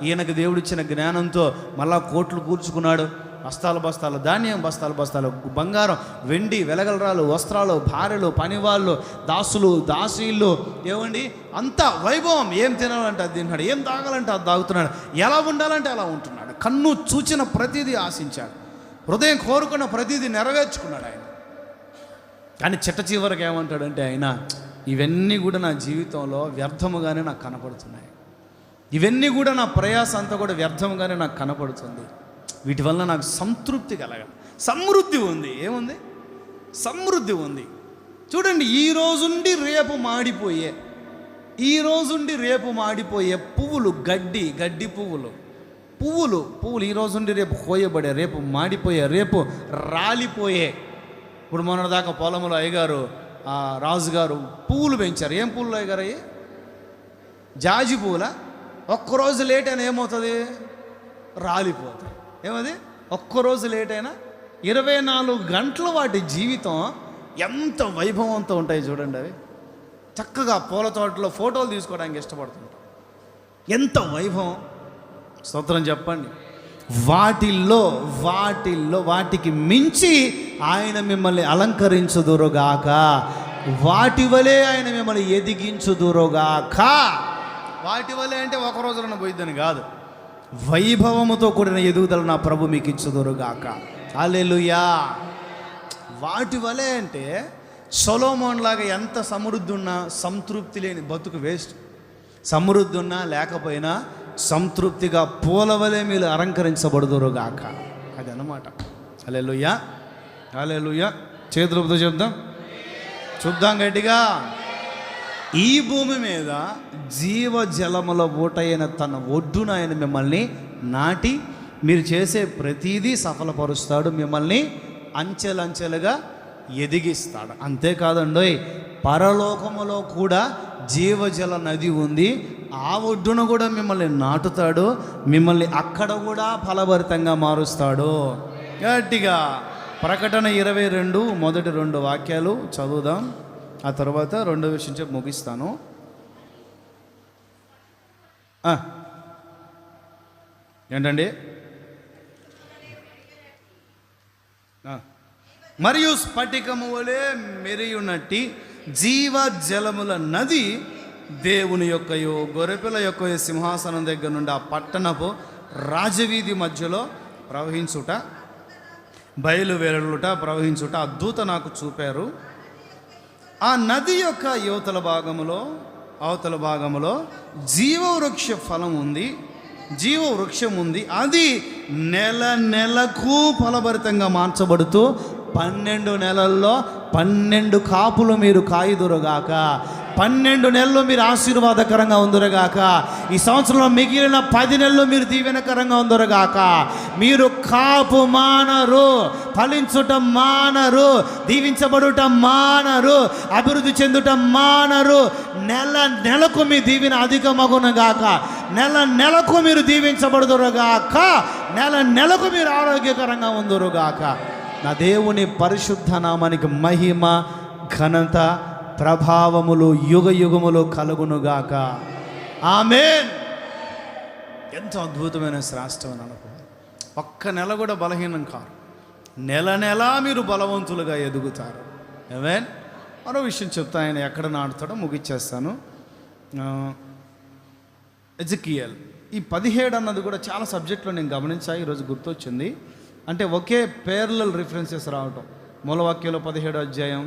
ఈయనకు దేవుడిచ్చిన జ్ఞానంతో మళ్ళా కోట్లు కూర్చుకున్నాడు. బస్తాలు బస్తాలు ధాన్యం, బస్తాలు బస్తాలు బంగారం, వెండి, వెలగలరాలు, వస్త్రాలు, భార్యలు, పనివాళ్ళు, దాసులు, దాసీళ్ళు, ఏమండి అంత వైభవం. ఏం తినాలంటే అది తింటున్నాడు, ఏం తాగాలంటే అది తాగుతున్నాడు, ఎలా ఉండాలంటే అలా ఉంటున్నాడు. కన్ను చూచిన ప్రతిదీ ఆశించాడు, హృదయం కోరుకున్న ప్రతిదీ నెరవేర్చుకున్నాడు ఆయన. కానీ చిట్ట చివరికి ఏమంటాడంటే ఆయన, ఇవన్నీ కూడా నా జీవితంలో వ్యర్థముగానే నాకు కనపడుతున్నాయి, ఇవన్నీ కూడా నా ప్రయాస అంతా కూడా వ్యర్థముగానే నాకు కనపడుతుంది, వీటి వల్ల నాకు సంతృప్తి కలగదు. సమృద్ధి ఉంది, ఏముంది? సమృద్ధి ఉంది. చూడండి, ఈ రోజుండి రేపు మాడిపోయే పువ్వులు, గడ్డి పువ్వులు ఈ రోజుండి రేపు కోయబడే, రేపు మాడిపోయే, రేపు రాలిపోయే. ఇప్పుడు మొన్నటిదాకా పొలంలో అయ్యగారు రాజుగారు పువ్వులు పెంచారు. ఏం పువ్వులు అయ్యగారు? అయ్యి జాజి పువ్వుల. ఒక్కరోజు లేట్ అయినా ఏమవుతుంది? రాలిపోతుంది. ఏమది? ఒక్కరోజు లేట్ అయినా 24 గంటలు వాటి జీవితం ఎంత వైభవంతో ఉంటాయి చూడండి. అవి చక్కగా పూల తోటలో ఫోటోలు తీసుకోవడానికి ఇష్టపడుతుంటాం. ఎంత వైభవం! స్తోత్రం చెప్పండి. వాటికి మించి ఆయన మిమ్మల్ని అలంకరించుదురుగాక, వాటి వలె ఆయన మిమ్మల్ని ఎదిగించుదురుగాక. వాటి వలె అంటే ఒక రోజున పోయిద్దని కాదు, వైభవముతో కూడిన ఎదుగుదల నా ప్రభు మీకు ఇచ్చుదురుగాక. హల్లెలూయా. వాటి వలె అంటే సొలొమోన్ లాగా ఎంత సమృద్ధి ఉన్నా సంతృప్తి లేని బతుకు వేస్ట్. సమృద్ధి ఉన్నా లేకపోయినా సంతృప్తిగా పూలవలే మీరు అలంకరించబడుదురుగాక. అది అన్నమాట. హల్లెలూయా, హల్లెలూయా. చేతులతో చూద్దాం గట్టిగా. ఈ భూమి మీద జీవజలముల ఊటైన తన ఒడ్డున ఆయన మిమ్మల్ని నాటి మీరు చేసే ప్రతీదీ సఫలపరుస్తాడు, మిమ్మల్ని అంచెలంచెలుగా ఎదిగిస్తాడు. అంతేకాదండోయ్, పరలోకములో కూడా జీవజల నది ఉంది, ఆ ఒడ్డున కూడా మిమ్మల్ని నాటుతాడు, మిమ్మల్ని అక్కడ కూడా ఫలభరితంగా మారుస్తాడు. గట్టిగా ప్రకటన 22 మొదటి 2 వాక్యాలు చదువుదాం. ఆ తర్వాత 2వ విషయం చెప్పి ముగిస్తాను. ఏంటండి? మరియు స్ఫటికము వలె మెరియునట్టి జీవ జలముల నది దేవుని యొక్కయో గొర్రెపిల్ల యొక్కయో సింహాసనం దగ్గర నుండి ఆ పట్టణపు రాజవీధి మధ్యలో ప్రవహించుట, బయలువెరలుట, ప్రవహించుట ఆ దూత నాకు చూపారు. ఆ నది యొక్క అవతల భాగములో జీవవృక్ష ఫలం ఉంది, జీవవృక్షం ఉంది. అది నెలకు ఫలభరితంగా మార్చబడుతూ 12 నెలల్లో 12 కాపులు మీరు కాయుదురుగాక. 12 నెలలు మీరు ఆశీర్వాదకరంగా ఉందురుగాక. ఈ సంవత్సరంలో మిగిలిన 10 నెలలు మీరు దీవెనకరంగా ఉందురుగాక. మీరు కాపు మానరు, ఫలించుట మానరు, దీవించబడుట మానరు, అభివృద్ధి చెందుట మానరు. నెలకు మీ దీవెన అధికమగునుగాక. నెలకు మీరు దీవించబడుదురుగాక. నెలకు మీరు ఆరోగ్యకరంగా ఉందురుగాక. నా దేవుని పరిశుద్ధ నామానికి మహిమ, ఘనత, ప్రభావములు యుగయుగములు కలుగునుగాక. ఆమేన్. ఎంతో అద్భుతమైన శ్రేష్టం అని అనుకోవాలి. ఒక్క నెల కూడా బలహీనం కారు, నెల మీరు బలవంతులుగా ఎదుగుతారు. ఆమేన్. మరో విషయం చెప్తా, ఆయన ఎక్కడ నాటుతాడో ముగిచ్చేస్తాను. ఎజెకియల్ ఈ 17 అన్నది కూడా చాలా సబ్జెక్టులో నేను గమనించాను, ఈరోజు గుర్తొచ్చింది. అంటే ఒకే పేర్లల్ రిఫరెన్సెస్ రావటం. మూలవాక్యంలో 17వ అధ్యాయం,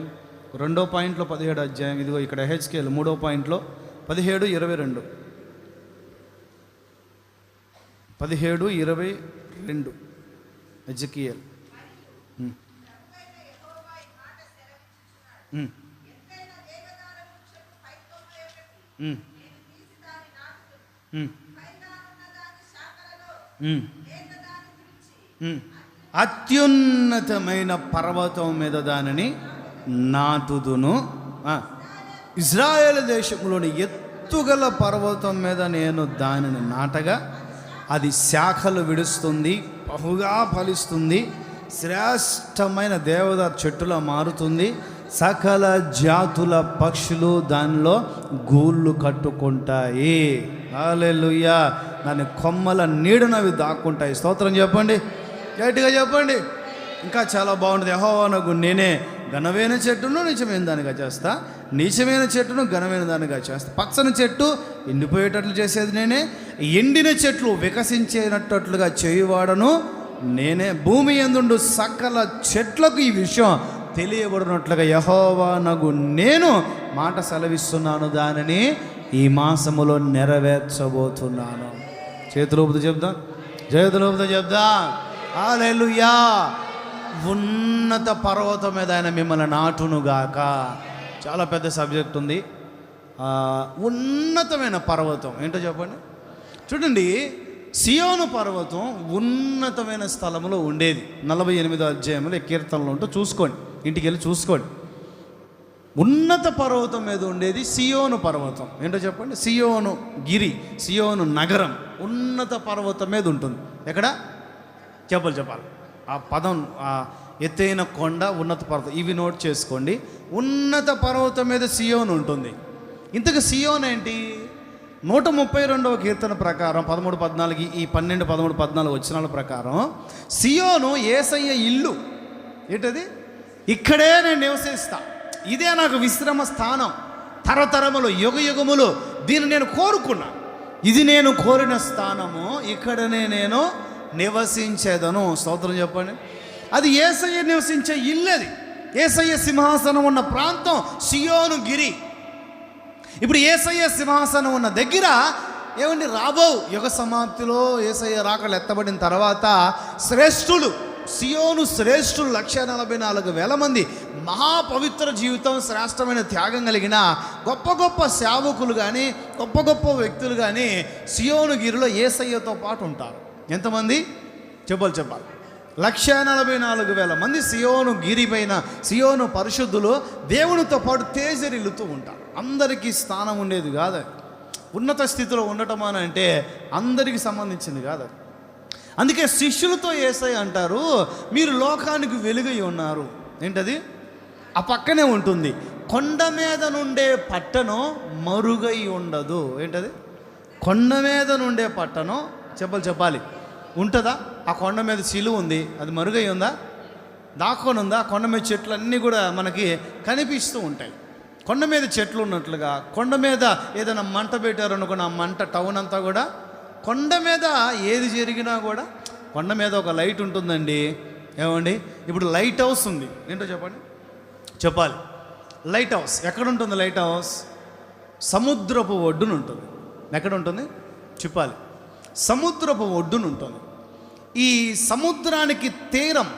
2వ పాయింట్లో 17వ అధ్యాయం, ఇదిగో ఇక్కడ హెచ్కేఎల్ 3వ పాయింట్లో 17:22 17:22 ఎజెకియల్. అత్యున్నతమైన పర్వతం మీద దానిని నాటుదును. ఇజ్రాయేల్ దేశంలోని ఎత్తుగల పర్వతం మీద నేను దానిని నాటగా అది శాఖలు విడుస్తుంది, బహుగా ఫలిస్తుంది, శ్రేష్టమైన దేవదారు చెట్టులా మారుతుంది. సకల జాతుల పక్షులు దానిలో గూళ్ళు కట్టుకుంటాయి. హల్లెలూయా. దాని కొమ్మల నీడనవి దాక్కుంటాయి. స్తోత్రం చెప్పండి, గట్టిగా చెప్పండి. ఇంకా చాలా బాగుంటుంది. యెహోవానగు నేనే ఘనమైన చెట్టును నీచమైన దానిగా చేస్తా, నీచమైన చెట్టును ఘనమైన దానిగా చేస్తా. పచ్చని చెట్టు ఎండిపోయేటట్లు చేసేది నేనే, ఎండిన చెట్లు వికసించేటట్లుగా చేయువాడను నేనే. భూమి యందుండు సకల చెట్లకు ఈ విషయం తెలియబడినట్లుగా యెహోవానగు నేను మాట సెలవిస్తున్నాను, దానిని ఈ మాసములో నెరవేర్చబోతున్నాను. చేతులూపుతూ చెప్దాం, చేతులూపుతూ చెప్దాం. హల్లెలూయా. ఉన్నత పర్వతం మీద ఆయన మిమ్మల్ని నాటునుగాక. చాలా పెద్ద సబ్జెక్ట్ ఉంది. ఉన్నతమైన పర్వతం ఏంటో చెప్పండి. చూడండి, సియోను పర్వతం ఉన్నతమైన స్థలంలో ఉండేది. 48వ అధ్యాయంలో కీర్తనలు ఉంటూ చూసుకోండి, ఇంటికి వెళ్ళి చూసుకోండి. ఉన్నత పర్వతం మీద ఉండేది సియోను పర్వతం. ఏంటో చెప్పండి. సియోను గిరి, సియోను నగరం ఉన్నత పర్వతం మీద ఉంటుంది. ఎక్కడ చెప్పాలి. ఆ పదం, ఆ ఎత్తైన కొండ, ఉన్నత పర్వతం, ఇవి నోట్ చేసుకోండి. ఉన్నత పర్వతం మీద సియోను ఉంటుంది. ఇంతకు సియోన్ ఏంటి? 132వ కీర్తన ప్రకారం 13-14, ఈ 12-13-14 వచనాల ప్రకారం సియోను యేసయ్య ఇల్లు. ఏంటది? ఇక్కడే నేను నివసిస్తా, ఇదే నాకు విశ్రమ స్థానం, తరతరములు యుగయుగములు దీన్ని నేను కోరుకున్నా, ఇది నేను కోరిన స్థానము, ఇక్కడనే నేను నివసించేదను. స్తోత్రం చెప్పండి. అది యేసయ్య నివసించే ఇల్లు. అది యేసయ్య సింహాసనం ఉన్న ప్రాంతం సియోను గిరి. ఇప్పుడు యేసయ్య సింహాసనం ఉన్న దగ్గర ఏమండి, రాబో యుగ సమాప్తిలో యేసయ్య రాకలు ఎత్తబడిన తర్వాత శ్రేష్ఠులు, సియోను శ్రేష్ఠులు 144,000 మంది మహాపవిత్ర జీవితం, శ్రేష్టమైన త్యాగం కలిగిన గొప్ప గొప్ప సేవకులు కానీ, గొప్ప గొప్ప వ్యక్తులు కానీ సియోను గిరిలో యేసయ్యతో పాటు ఉంటారు. ఎంతమంది చెప్పాలి? 144,000 మంది సియోను గిరి పైన, సియోను పరిశుద్ధులు దేవునితో పాటు తేజరిల్లుతూ ఉంటారు. అందరికీ స్థానం ఉండేది కాదు. ఉన్నత స్థితిలో ఉండటం అని అంటే అందరికీ సంబంధించింది కాదు. అందుకే శిష్యులతో యేసయ్య అంటారు, మీరు లోకానికి వెలుగై ఉన్నారు. ఏంటది? ఆ పక్కనే ఉంటుంది, కొండ మీద నుండే పట్టణం మరుగై ఉండదు. ఏంటది? కొండ మీద నుండే పట్టణం చెప్పాలి ఉంటుందా? ఆ కొండ మీద సిలువ ఉంది, అది మరుగై ఉందా? దాక్కొని ఉందా? కొండ మీద చెట్లు అన్నీ కూడా మనకి కనిపిస్తూ ఉంటాయి. కొండ మీద చెట్లు ఉన్నట్లుగా, కొండ మీద ఏదైనా మంట పెట్టారనుకున్న ఆ మంట టౌన్ అంతా కూడా కొండ మీద ఏది జరిగినా కూడా కొండ మీద ఒక లైట్ ఉంటుందండి. ఏమండి, ఇప్పుడు లైట్ హౌస్ ఉంది. ఏంటో చెప్పాలి. లైట్ హౌస్ ఎక్కడ ఉంటుంది? లైట్ హౌస్ సముద్రపు ఒడ్డున ఉంటుంది. ఎక్కడ ఉంటుంది చెప్పాలి? సముద్రపు ఒడ్డున ఉంటుంది. ఈ సముద్రానికి తీరం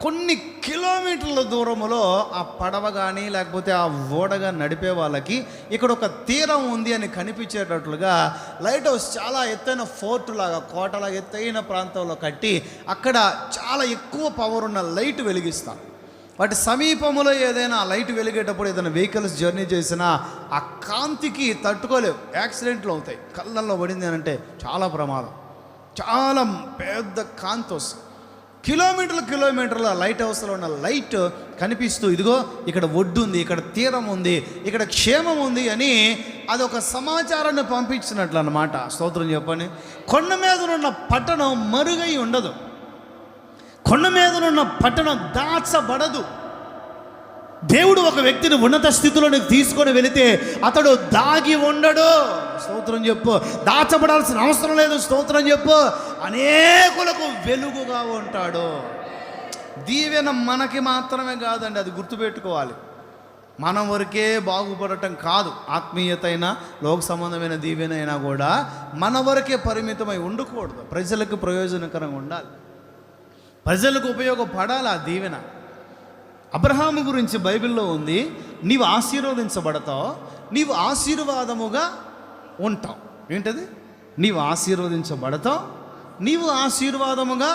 కొన్ని కిలోమీటర్ల దూరంలో ఆ పడవ కానీ లేకపోతే ఆ ఓడగా నడిపే వాళ్ళకి ఇక్కడ ఒక తీరం ఉంది అని కనిపించేటట్లుగా లైట్ హౌస్ చాలా ఎత్తైన ఫోర్ట్ లాగా, కోటలాగా ఎత్తైన ప్రాంతంలో కట్టి అక్కడ చాలా ఎక్కువ పవర్ ఉన్న లైట్ వెలిగిస్తారు. వాటి సమీపంలో ఏదైనా లైట్ వెలిగేటప్పుడు ఏదైనా వెహికల్స్ జర్నీ చేసినా ఆ కాంతికి తట్టుకోలేవు, యాక్సిడెంట్లు అవుతాయి. కళ్ళల్లో పడింది అని అంటే చాలా ప్రమాదం. చాలా పెద్ద కాంతి వస్తుంది. కిలోమీటర్ల లైట్ హౌస్లో ఉన్న లైట్ కనిపిస్తూ, ఇదిగో ఇక్కడ ఒడ్డు ఉంది, ఇక్కడ తీరం ఉంది, ఇక్కడ క్షేమం ఉంది అని అదొక సమాచారాన్ని పంపించినట్లు అన్నమాట. స్తోత్రం చెప్పండి. కొండ మీదనున్న పట్టణం మరుగై ఉండదు. కొండ మీదనున్న పట్టణం దాచబడదు. దేవుడు ఒక వ్యక్తిని ఉన్నత స్థితిలోనికి తీసుకొని వెళితే అతడు దాగి ఉండడు. స్తోత్రం చెప్పు. దాచబడాల్సిన అవసరం లేదు. స్తోత్రం చెప్పు. అనేకులకు వెలుగుగా ఉంటాడు. దీవెన మనకి మాత్రమే కాదండి, అది గుర్తుపెట్టుకోవాలి. మనం వరకే బాగుపడటం కాదు. ఆత్మీయత అయినా లోక సంబంధమైన దీవెన అయినా కూడా మన వరకే పరిమితమై ఉండకూడదు. ప్రజలకు ప్రయోజనకరంగా ఉండాలి, ప్రజలకు ఉపయోగపడాలి ఆ దీవెన. అబ్రహాము గురించి బైబిల్లో ఉంది, నీవు ఆశీర్వదించబడతావు, నీవు ఆశీర్వాదముగా ఉంటావు. ఏంటది? నీవు ఆశీర్వదించబడతావు, నీవు ఆశీర్వాదముగా.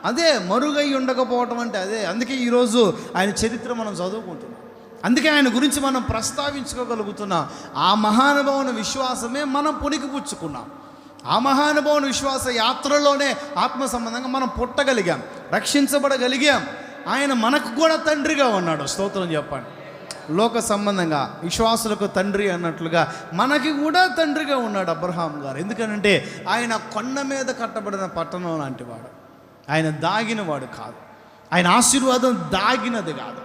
అదే మరుగై ఉండకపోవటం అంటే అదే. అందుకే ఈరోజు ఆయన చరిత్ర మనం చదువుకుంటున్నాం. అందుకే ఆయన గురించి మనం ప్రస్తావించుకోగలుగుతున్నాం. ఆ మహానుభావుని విశ్వాసమే మనం పుణికిపుచ్చుకున్నాం. ఆ మహానుభావుని విశ్వాస యాత్రలోనే ఆత్మ సంబంధంగా మనం పుట్టగలిగాం, రక్షించబడగలిగాం. ఆయన మనకు కూడా తండ్రిగా ఉన్నాడు. స్తోత్రం చెప్పండి. లోక సంబంధంగా విశ్వాసులకు తండ్రి అన్నట్లుగా మనకి కూడా తండ్రిగా ఉన్నాడు అబ్రహాం గారు. ఎందుకనంటే ఆయన కొండ మీద కట్టబడిన పట్టణం లాంటి వాడు. ఆయన దాగినవాడు కాదు, ఆయన ఆశీర్వాదం దాగినది కాదు.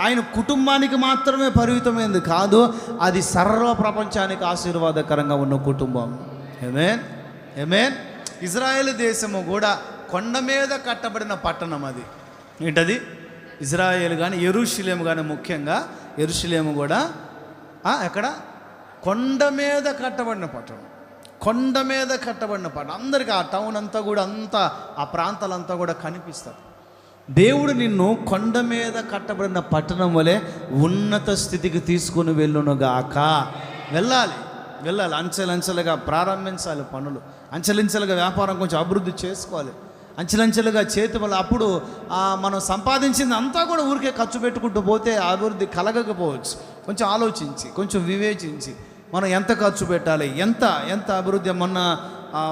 ఆయన కుటుంబానికి మాత్రమే పరిమితమైనది కాదు, అది సర్వ ప్రపంచానికి ఆశీర్వాదకరంగా ఉన్న కుటుంబం. ఆమేన్, ఆమేన్. ఇజ్రాయేల్ దేశము కూడా కొండ మీద కట్టబడిన పట్టణం. అది ఏంటది? ఇజ్రాయేల్ కానీ యెరూషలేము కానీ, ముఖ్యంగా యెరూషలేము కూడా ఎక్కడ? కొండ మీద కట్టబడిన పట్టణం. కొండ మీద కట్టబడిన పట్టణం. అందరికీ ఆ టౌన్ అంతా కూడా, ఆ ప్రాంతాలంతా కూడా కనిపిస్తారు. దేవుడు నిన్ను కొండ మీద కట్టబడిన పట్టణం వలె ఉన్నత స్థితికి తీసుకుని వెళ్ళునుగాక. వెళ్ళాలి. అంచెలంచెలుగా ప్రారంభించాలి పనులు. అంచెలంచెలుగా వ్యాపారం కొంచెం అభివృద్ధి చేసుకోవాలి. అంచెలంచెలుగా చేతి వల్ల అప్పుడు మనం సంపాదించింది అంతా కూడా ఊరికే ఖర్చు పెట్టుకుంటూ పోతే అభివృద్ధి కలగకపోవచ్చు. కొంచెం ఆలోచించి, కొంచెం వివేచించి మనం ఎంత ఖర్చు పెట్టాలి, ఎంత అభివృద్ధి. మొన్న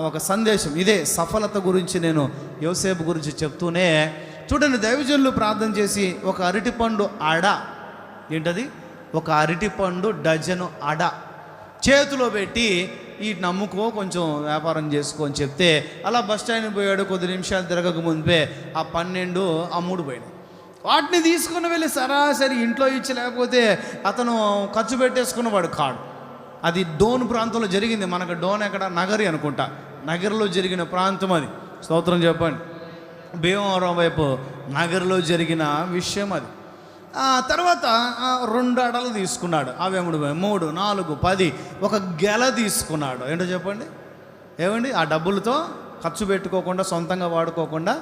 ఒక సందేశం ఇదే సఫలత గురించి నేను యోసేపు గురించి చెప్తూనే, చూడండి, దైవజనులు ప్రార్థన చేసి ఒక అరటిపండు అడ, ఏంటది? ఒక అరటిపండు డజను అడ చేతిలో పెట్టి వీటిని నమ్ముకో, కొంచెం వ్యాపారం చేసుకో అని చెప్తే, అలా బస్ స్టాండ్కి పోయాడు. కొద్ది నిమిషాలు తిరగక ముందే ఆ 12 అమ్ముడు పోయినాయి. వాటిని తీసుకుని వెళ్ళి సరాసరి ఇంట్లో ఇచ్చి, లేకపోతే అతను ఖర్చు పెట్టేసుకున్నవాడు కాడు. అది డోన్ ప్రాంతంలో జరిగింది. మనకు డోన్ ఎక్కడ? నగరి అనుకుంటా. నగరిలో జరిగిన ప్రాంతం అది. స్తోత్రం చెప్పండి. భీమవరం వైపు నగరిలో జరిగిన విషయం అది. తర్వాత 2 అడలు తీసుకున్నాడు. అవి 3, 4, 10 ఒక గెల తీసుకున్నాడు. ఏంటో చెప్పండి. ఏమండి? ఆ డబ్బులతో ఖర్చు పెట్టుకోకుండా, సొంతంగా వాడుకోకుండా,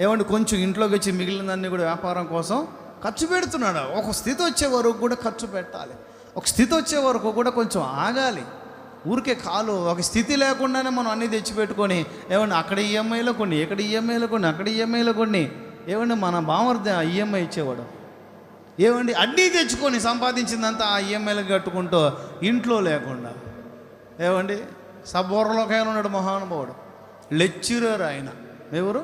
ఏమండి, కొంచెం ఇంట్లోకి వచ్చి మిగిలినదాన్ని కూడా వ్యాపారం కోసం ఖర్చు పెడుతున్నాడు. ఒక స్థితి వచ్చే వరకు కూడా ఖర్చు పెట్టాలి. ఒక స్థితి వచ్చే వరకు కూడా కొంచెం ఆగాలి. ఊరికే ఒక స్థితి లేకుండానే మనం అన్నీ తెచ్చిపెట్టుకొని, ఏమండి, అక్కడ ఈఎంఐలో కొన్ని, ఇక్కడ ఈఎంఐలో కొన్ని, అక్కడ ఈఎంఐలో కొన్ని, ఏమండి, మన బామర్ది ఈఎంఐ ఇచ్చేవాడు. ఏమండి, అన్నీ తెచ్చుకొని సంపాదించిందంతా ఆ ఈఎంఐలకు కట్టుకుంటూ ఇంట్లో లేకుండా, ఏమండి, సబ్బోర్రలోకైనా ఉన్నాడు మహానుభావుడు, లెక్చరర్ ఆయన. ఎవరు?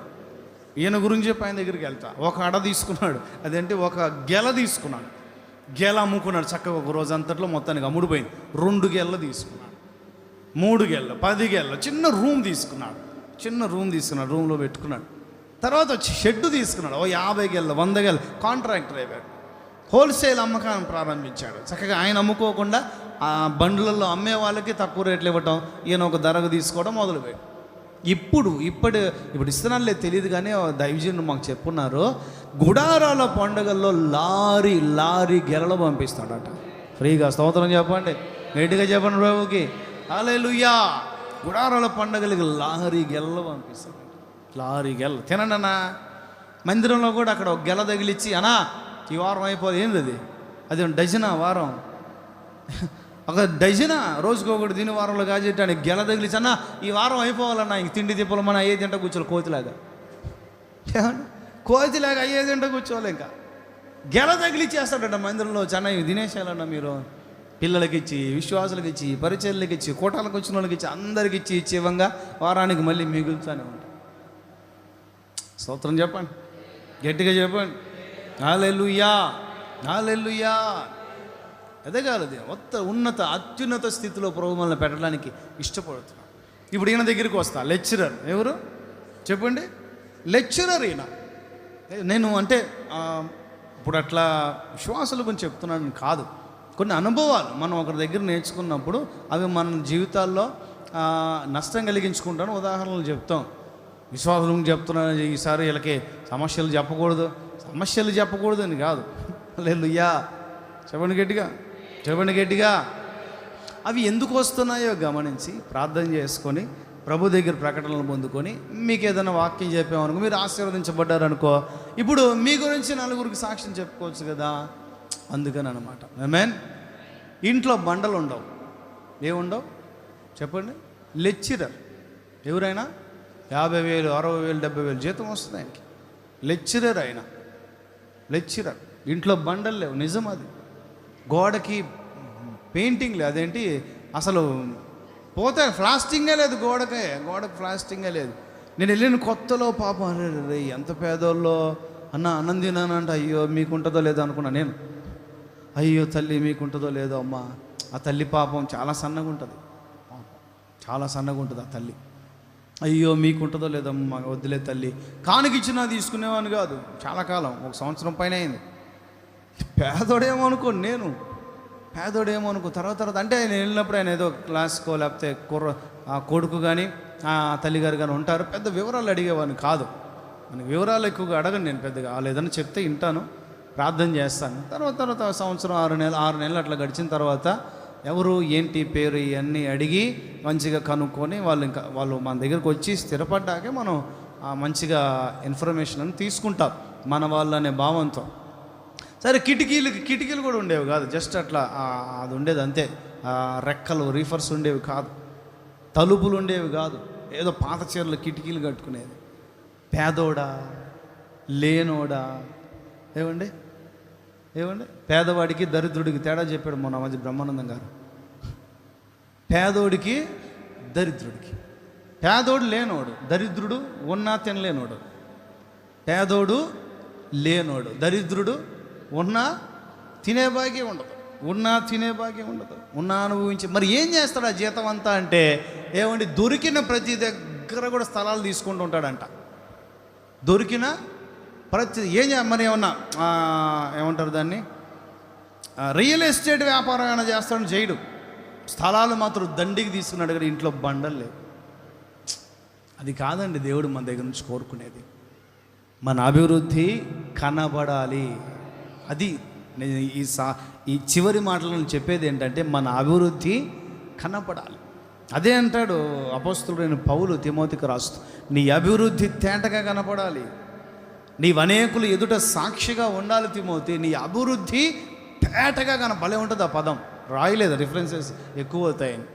ఈయన గురించి చెప్పి ఆయన దగ్గరికి వెళ్తా. ఒక అడ తీసుకున్నాడు, అదేంటి, ఒక గెల తీసుకున్నాడు. గెల అమ్ముకున్నాడు చక్కగా. ఒక రోజు అంతట్లో మొత్తానికి అమ్ముడుపోయింది. 2 గెలలు తీసుకున్నాడు, 3 గెలలు, 10 గెలలు. చిన్న రూమ్ తీసుకున్నాడు. రూమ్లో పెట్టుకున్నాడు. తర్వాత వచ్చి షెడ్ తీసుకున్నాడు. 50 గెలలు, 100 గెలలు. కాంట్రాక్టర్ అయిపోయాడు. హోల్సేల్ అమ్మకాన్ని ప్రారంభించాడు. చక్కగా ఆయన అమ్ముకోకుండా ఆ బండ్లలో అమ్మే వాళ్ళకి తక్కువ రేట్లు ఇవ్వటం, ఈయన ఒక ధరకు తీసుకోవడం మొదలుపెట్టాడు. ఇప్పుడు ఇస్తున్నానులే తెలియదు, కానీ దైవజనులు మాకు చెప్పున్నారు, గుడారాల పండుగల్లో లారీ గెలలు పంపిస్తాడట ఫ్రీగా. స్తోత్రం చెప్పండి, గట్టిగా చెప్పండి ప్రభుకి హల్లెలూయా. గుడారాల పండుగలకి లారీ గెలలు పంపిస్తాడు. లారీ గెల తినండి అన్న. మందిరంలో కూడా అక్కడ ఒక గెల తగిలిచ్చి, అన్నా ఈ వారం అయిపోదు. ఏంది అది డజనా వారం? ఒక డజనా రోజుకొకటి దీని వారంలో కాజేయటానికి గెల తగిలిచి, అన్న ఈ వారం అయిపోవాలన్నా, ఇంక తిండి తిప్పలు మన అయ్యే తింట కూర్చోవాలి. కోతిలాగా అయ్యే తింట కూర్చోవాలి. ఇంకా గెల తగిలిచ్చేస్తాడట మందిరంలో. ఇవి తినేసేయాలన్నా మీరు. పిల్లలకి ఇచ్చి, విశ్వాసులకి ఇచ్చి, పరిచర్లకి ఇచ్చి, కోటాలకు వచ్చిన వాళ్ళకి ఇచ్చి, అందరికి ఇచ్చి ఇవ్వంగా వారానికి మళ్ళీ మిగులుతూనే ఉంటాయి. స్తోత్రం చెప్పండి, గట్టిగా చెప్పండి హల్లెలూయా, హల్లెలూయా. ఎదగాలది అత్యున్నత స్థితిలో ప్రభు మనల్ని పెట్టడానికి ఇష్టపడుతున్నాడు. ఇప్పుడు ఈయన దగ్గరికి వస్తా. లెక్చరర్ ఎవరు చెప్పండి? లెక్చరర్ ఈయన. నేను అంటే ఇప్పుడు అట్లా విశ్వాసుల గురించి చెప్తున్నాను కాదు, కొన్ని అనుభవాలు మనం ఒకరి దగ్గర నేర్చుకున్నప్పుడు అవి మన జీవితాల్లో నష్టం కలిగించుకుంటాను. ఉదాహరణలు చెప్తాం. విశ్వాసులకు చెప్తున్నాను, ఈసారి వీళ్ళకి సమస్యలు చెప్పకూడదు అని కాదు. హల్లెలూయా, చెప్పండి గట్టిగా. అవి ఎందుకు వస్తున్నాయో గమనించి ప్రార్థన చేసుకొని ప్రభు దగ్గర ప్రకటనలు పొందుకొని, మీకు ఏదైనా వాక్యం చెప్పామనుకో, మీరు ఆశీర్వదించబడ్డారనుకో, ఇప్పుడు మీ గురించి నలుగురికి సాక్ష్యం చెప్పుకోవచ్చు కదా. అందుకని అన్నమాట. ఆమేన్. ఇంట్లో బండలు ఉండవు. ఏముండవు చెప్పండి? లెక్చరర్ ఎవరైనా 50,000, 60,000, 70,000 జీతం వస్తుంది ఆయనకి. లెక్చరర్ ఇంట్లో బండలు లేవు. నిజం అది. గోడకి పెయింటింగ్ లేదు, అదేంటి అసలు పోతే ప్లాస్టింగే లేదు, గోడకు ప్లాస్టింగే లేదు. నేను వెళ్ళిన కొత్తలో పాపం అరే ఎంత పేదోళ్ళో అన్నం తినానంటే అయ్యో మీకుంటుందో లేదో అనుకున్నా నేను. అయ్యో తల్లి మీకుంటుందో లేదో అమ్మ. ఆ తల్లి పాపం చాలా సన్నగా ఉంటుంది, ఆ తల్లి. అయ్యో మీకుంటుందో లేదమ్మా, వద్దులే తల్లి. కానుకిచ్చినా తీసుకునేవాని కాదు, చాలా కాలం, 1 సంవత్సరం పైన అయింది. పేదోడేమో తర్వాత అంటే నేను వెళ్ళినప్పుడు ఆయన ఏదో క్లాస్కో లేకపోతే కొడుకు కానీ తల్లిగారు కానీ ఉంటారు, పెద్ద వివరాలు అడిగేవాడిని కాదు. మనకి వివరాలు ఎక్కువగా అడగను నేను పెద్దగా. వాళ్ళు ఏదైనా చెప్తే వింటాను, ప్రార్థన చేస్తాను. తర్వాత సంవత్సరం 6 నెలలు అట్లా గడిచిన తర్వాత ఎవరు ఏంటి పేరు ఇవన్నీ అడిగి మంచిగా కనుక్కొని వాళ్ళు మన దగ్గరకు వచ్చి స్థిరపడ్డాకే మనం మంచిగా ఇన్ఫర్మేషన్ అని తీసుకుంటాం మన వాళ్ళు అనే భావంతో. సరే కిటికీలు కూడా ఉండేవి కాదు, జస్ట్ అట్లా అది ఉండేది అంతే. రెక్కలు రీఫర్స్ ఉండేవి కాదు, తలుపులు ఉండేవి కాదు, ఏదో పాత చీరలు కిటికీలు కట్టుకునేది. పేదోడా లేనోడా ఏమండి పేదవాడికి దరిద్రుడికి తేడా చెప్పాడు మొన్న మధ్య బ్రహ్మానందం గారు. పేదోడికి దరిద్రుడికి, పేదోడు లేనోడు, దరిద్రుడు ఉన్నా తినలేనోడు. పేదోడు లేనోడు, దరిద్రుడు ఉన్నా తినే భాగ్యం ఉండదు, ఉన్నా అనుభవించి మరి ఏం చేస్తాడు ఆ జీతం అంతా అంటే ఏమండి దొరికిన ప్రతి దగ్గర కూడా స్థలాలు తీసుకుంటూ ఉంటాడంట. దొరికిన ప్రతి మరి ఏమంటారు దాన్ని, రియల్ ఎస్టేట్ వ్యాపారం ఏమైనా చేస్తాడని చేయడు. స్థలాలు మాత్రం దండికి తీసుకున్నాడు కదా, ఇంట్లో బండలు లేవు. అది కాదండి దేవుడు మన దగ్గర నుంచి కోరుకునేది. మన అభివృద్ధి కనబడాలి. అది నేను ఈ చివరి మాటలను చెప్పేది ఏంటంటే మన అభివృద్ధి కనపడాలి. అదే అంటాడు అపోస్తలుడైన పౌలు తిమోతికి రాస్తూ, నీ అభివృద్ధి తేటగా కనపడాలి, నీవు అనేకులు ఎదుట సాక్షిగా ఉండాలి తిమోతి. నీ అభివృద్ధి తేటగా భలే ఉంటుంది ఆ పదం, రాయలేదు, రిఫరెన్సెస్ ఎక్కువ అవుతాయని.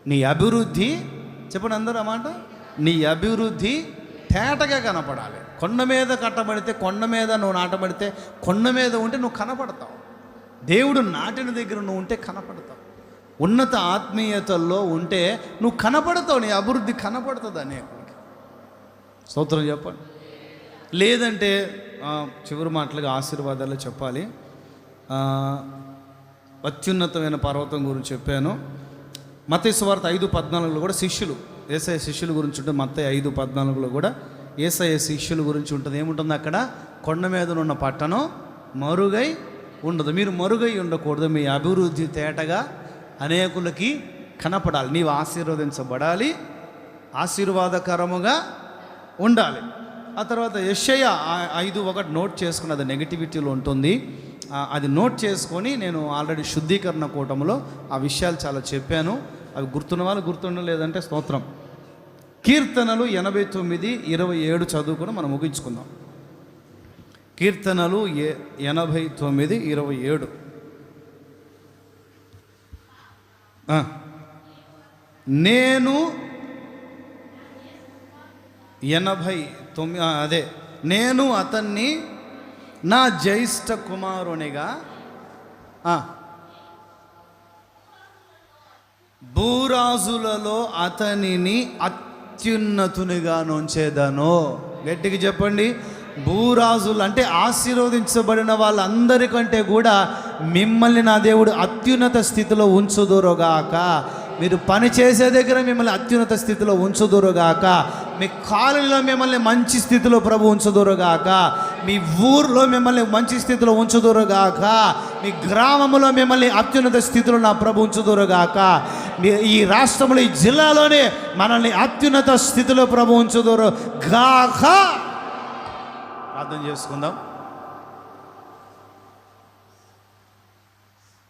నీ అభివృద్ధి చెప్పండి అందరూ ఆ మాట, నీ అభివృద్ధి తేటగా కనపడాలి. కొండ మీద కట్టబడితే, కొండ మీద నువ్వు నాటబడితే, కొండ మీద ఉంటే నువ్వు కనపడతావు. దేవుడు నాటిన దగ్గర నువ్వు ఉంటే కనపడతావు. ఉన్నత ఆత్మీయతల్లో ఉంటే నువ్వు కనపడతావు, నీ అభివృద్ధి కనపడుతుంది అనేకుడికి. స్తోత్రం చెప్పండి. లేదంటే చివరి మాటలుగా ఆశీర్వాదాలు చెప్పాలి. అత్యున్నతమైన పర్వతం గురించి చెప్పాను. మత్తయి సువార్త 5:14లో కూడా శిష్యులు, యేసయ్య శిష్యుల గురించి ఉంటుంది. మత్తయి 5:14లో కూడా యేసయ్య శిష్యుల గురించి ఉంటుంది. ఏముంటుంది అక్కడ, కొండ మీద ఉన్న పట్టణం మరుగై ఉండదు. మీరు మరుగై ఉండకూడదు, మీ అభివృద్ధి తేటగా అనేకులకి కనపడాలి. నీవు ఆశీర్వదించబడాలి, ఆశీర్వాదకరముగా ఉండాలి. ఆ తర్వాత యెషయా 5:1 నోట్ చేసుకుని, అది నెగిటివిటీలో ఉంటుంది, అది నోట్ చేసుకొని నేను ఆల్రెడీ శుద్ధీకరణ కూటములో ఆ విషయాలు చాలా చెప్పాను. అవి గుర్తున్న వాళ్ళు గుర్తుండలేదంటే స్తోత్రం. కీర్తనలు 89:27 చదువుకొని మనం ముగించుకుందాం. కీర్తనలు 89:27. నేను 89 అదే, నేను అతన్ని నా జ్యేష్ఠ కుమారునిగా భూరాజులలో అతనిని అత్యున్నతునిగా నొంచేదను. గట్టిగా చెప్పండి. భూరాజులు అంటే ఆశీర్వదించబడిన వాళ్ళందరికంటే కూడా మిమ్మల్ని నా దేవుడు అత్యున్నత స్థితిలో ఉంచుదురుగాక. మీరు పని చేసే దగ్గర మిమ్మల్ని అత్యున్నత స్థితిలో ఉంచుదురుగాక. మీ కాలనీలో మిమ్మల్ని మంచి స్థితిలో ప్రభు ఉంచుదురుగాక. మీ ఊర్లో మిమ్మల్ని మంచి స్థితిలో ఉంచుదురుగాక. మీ గ్రామంలో మిమ్మల్ని అత్యున్నత స్థితిలో నా ప్రభు ఉంచుదురుగాక. ఈ రాష్ట్రంలో, ఈ జిల్లాలోనే మనల్ని అత్యున్నత స్థితిలో ప్రభు ఉంచుదురుగాక. ప్రార్థన చేసుకుందాం.